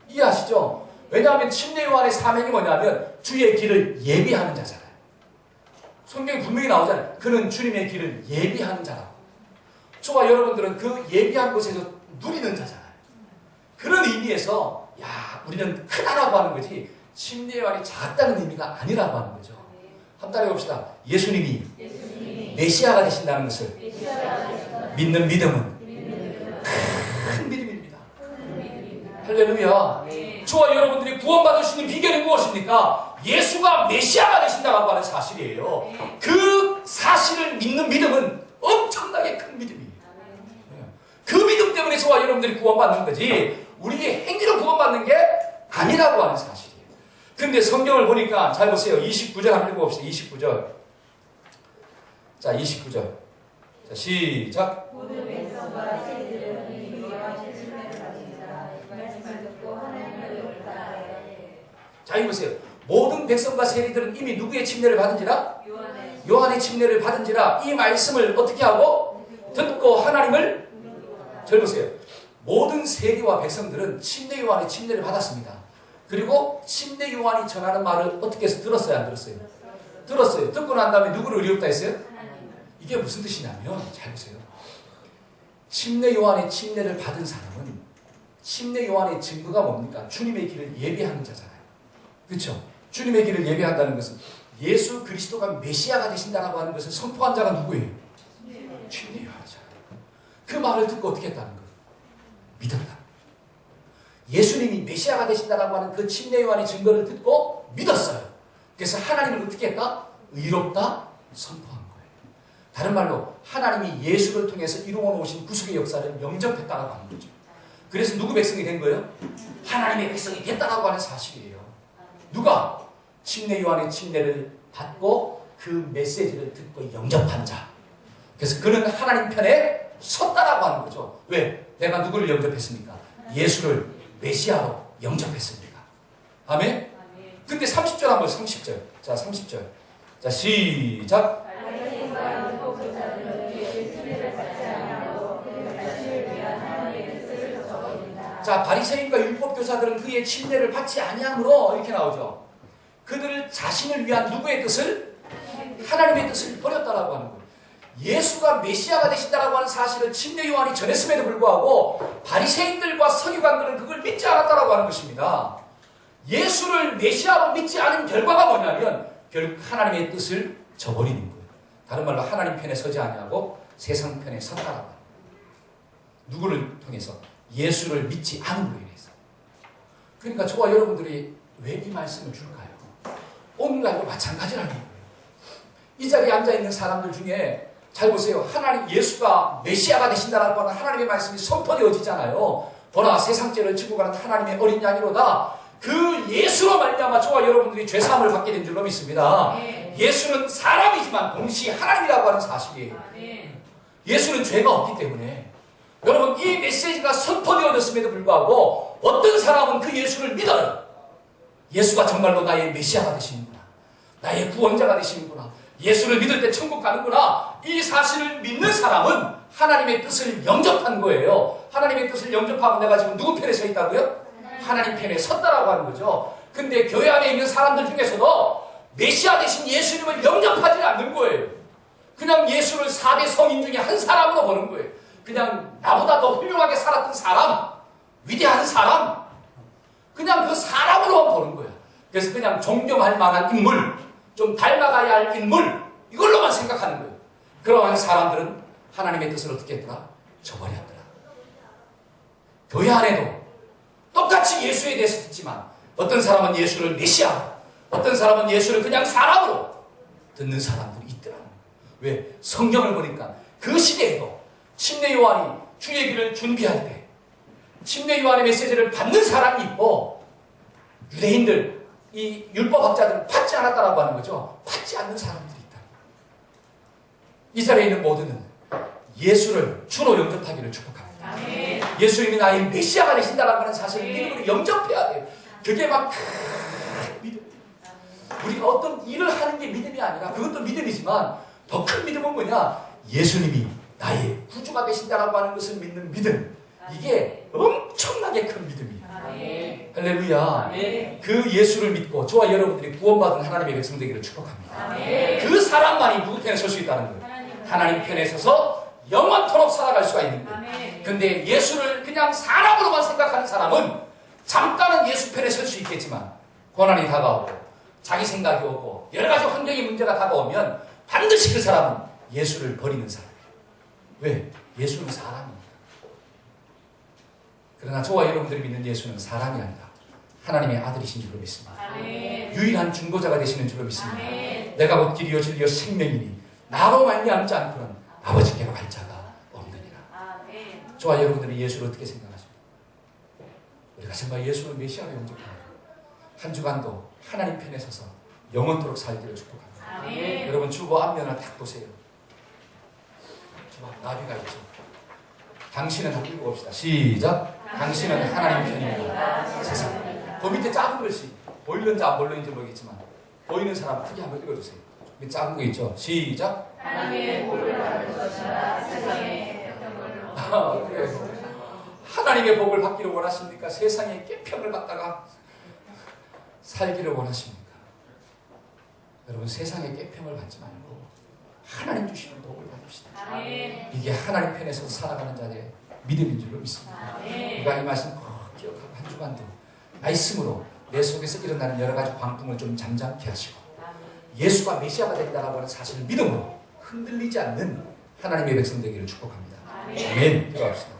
이해하시죠? 왜냐하면 침례 요한의 사명이 뭐냐면 주의 길을 예비하는 자잖아요. 성경에 분명히 나오잖아요. 그는 주님의 길을 예비하는 자라고. 저와 여러분들은 그 예비한 곳에서 누리는 자잖아요. 그런 의미에서 야 우리는 크다라고 하는 거지 침례 요한이 작다는 의미가 아니라고 하는 거죠. 한번 따라해봅시다. 예수님이 메시아가 되신다는 것을 믿는 믿음은 큰 믿음입니다. 할렐루야. 저와 여러분들이 구원받을 수 있는 비결이 무엇입니까? 예수가 메시아가 되신다고 하는 사실이에요. 그 사실을 믿는 믿음은 엄청나게 큰 믿음이에요. 그 믿음 때문에 저와 여러분들이 구원받는 거지 우리의 행위로 구원받는 게 아니라고 하는 사실이에요. 그런데 성경을 보니까 잘 보세요. 29절 한번 읽어봅시다. 29절. 자 29절. 자 시작. 모든 백성과 세리들은 이미 요한의 침례를 받으니라. 이 말씀을 듣고 하나님을 옳다하여. 자 이거 보세요. 모든 백성과 세리들은 이미 누구의 침례를 받은지라? 요한의 침례를 받은지라. 이 말씀을 어떻게 하고? 듣고 하나님을 잘 보세요. 모든 세리와 백성들은 침례 요한의 침례를 받았습니다. 그리고 침례 요한이 전하는 말을 어떻게 해서 들었어요? 안 들었어요? 들었어요. 듣고 난 다음에 누구를 의롭다 했어요? 이게 무슨 뜻이냐면 잘 보세요. 침례 요한의 침례를 받은 사람은 침례 요한의 증거가 뭡니까? 주님의 길을 예비하는 자잖아요. 그렇죠? 주님의 길을 예비한다는 것은 예수 그리스도가 메시아가 되신다라고 하는 것을 선포한 자가 누구예요? 침례 요한이잖아요. 그 말을 듣고 어떻게 했다는 거예요? 믿었다. 예수님이 메시아가 되신다라고 하는 그 침례 요한의 증거를 듣고 믿었어요. 그래서 하나님을 어떻게 했다? 의롭다 선포한 거예요. 다른 말로 하나님이 예수를 통해서 이루어 놓으신 구속의 역사를 영접했다라고 하는 거죠. 그래서 누구 백성이 된 거예요? 하나님의 백성이 됐다라고 하는 사실이에요. 누가? 침례 요한의 침례를 받고 그 메시지를 듣고 영접한 자. 그래서 그는 하나님 편에 섰다라고 하는 거죠. 왜? 내가 누구를 영접했습니까? 예수를 메시아로 영접했습니다. 아멘? 근데 30절 한번 30절. 자, 30절. 자, 시작. 자, 바리새인과 율법교사들은 그의 침례를 받지 아니함으로 이렇게 나오죠. 그들을 자신을 위한 누구의 뜻을? 하나님의 뜻을 버렸다라고 하는 거예요. 예수가 메시아가 되신다라고 하는 사실을 침례 요한이 전했음에도 불구하고 바리새인들과 서기관들은 그걸 믿지 않았다라고 하는 것입니다. 예수를 메시아로 믿지 않은 결과가 뭐냐면 결국 하나님의 뜻을 저버리는 거예요. 다른 말로 하나님 편에 서지 아니하고 세상 편에 섰다라고 합니다. 누구를 통해서? 예수를 믿지 않은 거에 대해서. 그러니까 저와 여러분들이 왜 이 말씀을 줄까요? 오늘날도 마찬가지라는 거예요. 이 자리에 앉아있는 사람들 중에 잘 보세요. 하나님, 예수가 메시아가 되신다라고 하는 하나님의 말씀이 선포되어지잖아요. 보라, 세상 죄를 지고 가는 하나님의 어린 양이로다. 그 예수로 말미암아 저와 여러분들이 죄사함을 받게 된 줄로 믿습니다. 예수는 사람이지만 동시에 하나님이라고 하는 사실이에요. 예수는 죄가 없기 때문에 여러분, 이 메시지가 선포되어졌음에도 불구하고 어떤 사람은 그 예수를 믿어요. 예수가 정말로 나의 메시아가 되시는구나, 나의 구원자가 되시는구나, 예수를 믿을 때 천국 가는구나, 이 사실을 믿는 사람은 하나님의 뜻을 영접한 거예요. 하나님의 뜻을 영접하고 내가 지금 누구 편에 서 있다고요? 하나님 편에 섰다라고 하는 거죠. 근데 교회 안에 있는 사람들 중에서도 메시아 되신 예수님을 영접하지 않는 거예요. 그냥 예수를 4대 성인 중에 한 사람으로 보는 거예요. 그냥 나보다 더 훌륭하게 살았던 사람, 위대한 사람, 그냥 그 사람으로 보는 거예요. 그래서 그냥 존경할 만한 인물, 좀 닮아가야 할 인물, 이걸로만 생각하는 거예요. 그러한 사람들은 하나님의 뜻을 어떻게 했더라? 저버렸더라. 교회 안에도 똑같이 예수에 대해서 듣지만 어떤 사람은 예수를 메시아로, 어떤 사람은 예수를 그냥 사람으로 듣는 사람들이 있더라고요. 왜? 성경을 보니까 그 시대에도 침례 요한이 주의 길을 준비할 때 침례 요한의 메시지를 받는 사람이 있고 유대인들, 이 율법학자들은 받지 않았다라고 하는 거죠. 받지 않는 사람들이 있다. 이 자리에 있는 모두는 예수를 주로 영접하기를 축복합니다. 아멘. 예수님이 나의 메시아가 되신다라고 하는 사실을 믿음으로 영접해야 돼요. 그게 막 믿음. 우리가 어떤 일을 하는 게 믿음이 아니라, 그것도 믿음이지만 더 큰 믿음은 뭐냐? 예수님이 나의 구주가 되신다라고 하는 것을 믿는 믿음. 이게 엄청나게 큰 믿음이에요. 아멘. 할렐루야. 아멘. 그 예수를 믿고 저와 여러분들이 구원받은 하나님의 백성 되기를 축복합니다. 아멘. 그 사람만이 누구 편에 설 수 있다는 거예요. 하나님 편에 서서 영원토록 살아갈 수가 있는 거예요. 아멘. 근데 예수를 그냥 사람으로만 생각하는 사람은 잠깐은 예수 편에 설 수 있겠지만 고난이 다가오고 자기 생각이 오고 여러 가지 환경의 문제가 다가오면 반드시 그 사람은 예수를 버리는 사람이에요. 왜? 예수는 사람입니다. 그러나 저와 여러분들이 믿는 예수는 사람이 아니라 하나님의 아들이신 줄로 믿습니다. 아멘. 유일한 중보자가 되시는 줄로 믿습니다. 아멘. 내가 곧 길이요 진리요 생명이니 나로 말미암지 않고는 아버지께로 갈 자가 없느니라. 아멘. 저와 여러분들이 예수를 어떻게 생각하십니까? 우리가 정말 예수를 메시아로 영접합니다. 한 주간도 하나님 편에 서서 영원토록 살기를 축복합니다. 아멘. 여러분 주보 앞면을 딱 보세요. 주보 나비가 있죠. 당신은 한번 읽어봅시다. 시작. 당신은 하나님 편입니다. 세상. 그 밑에 작은 글씨 보이는지 안 보이는지 모르겠지만 보이는 사람 크게 한번 읽어주세요. 밑에 작은 거 있죠. 시작. 하나님의 복을 받는 것이라 세상에 깨평을 하나님의 복을 받기를 원하십니까? 세상에 깨평을 받다가 살기를 원하십니까? 여러분 세상에 깨평을 받지 말고 하나님 주시는 복을 받읍시다. 아멘. 이게 하나님 편에서 살아가는 자의 믿음인 줄로 믿습니다. 아멘. 우리가 이 말씀 꼭 기억하고 한 주간도 말씀으로 내 속에서 일어나는 여러 가지 광풍을 좀 잠잠케 하시고 예수가 메시아가 된다라고 하는 사실을 믿음으로 흔들리지 않는 하나님의 백성 되기를 축복합니다. 아멘. 기도합시다.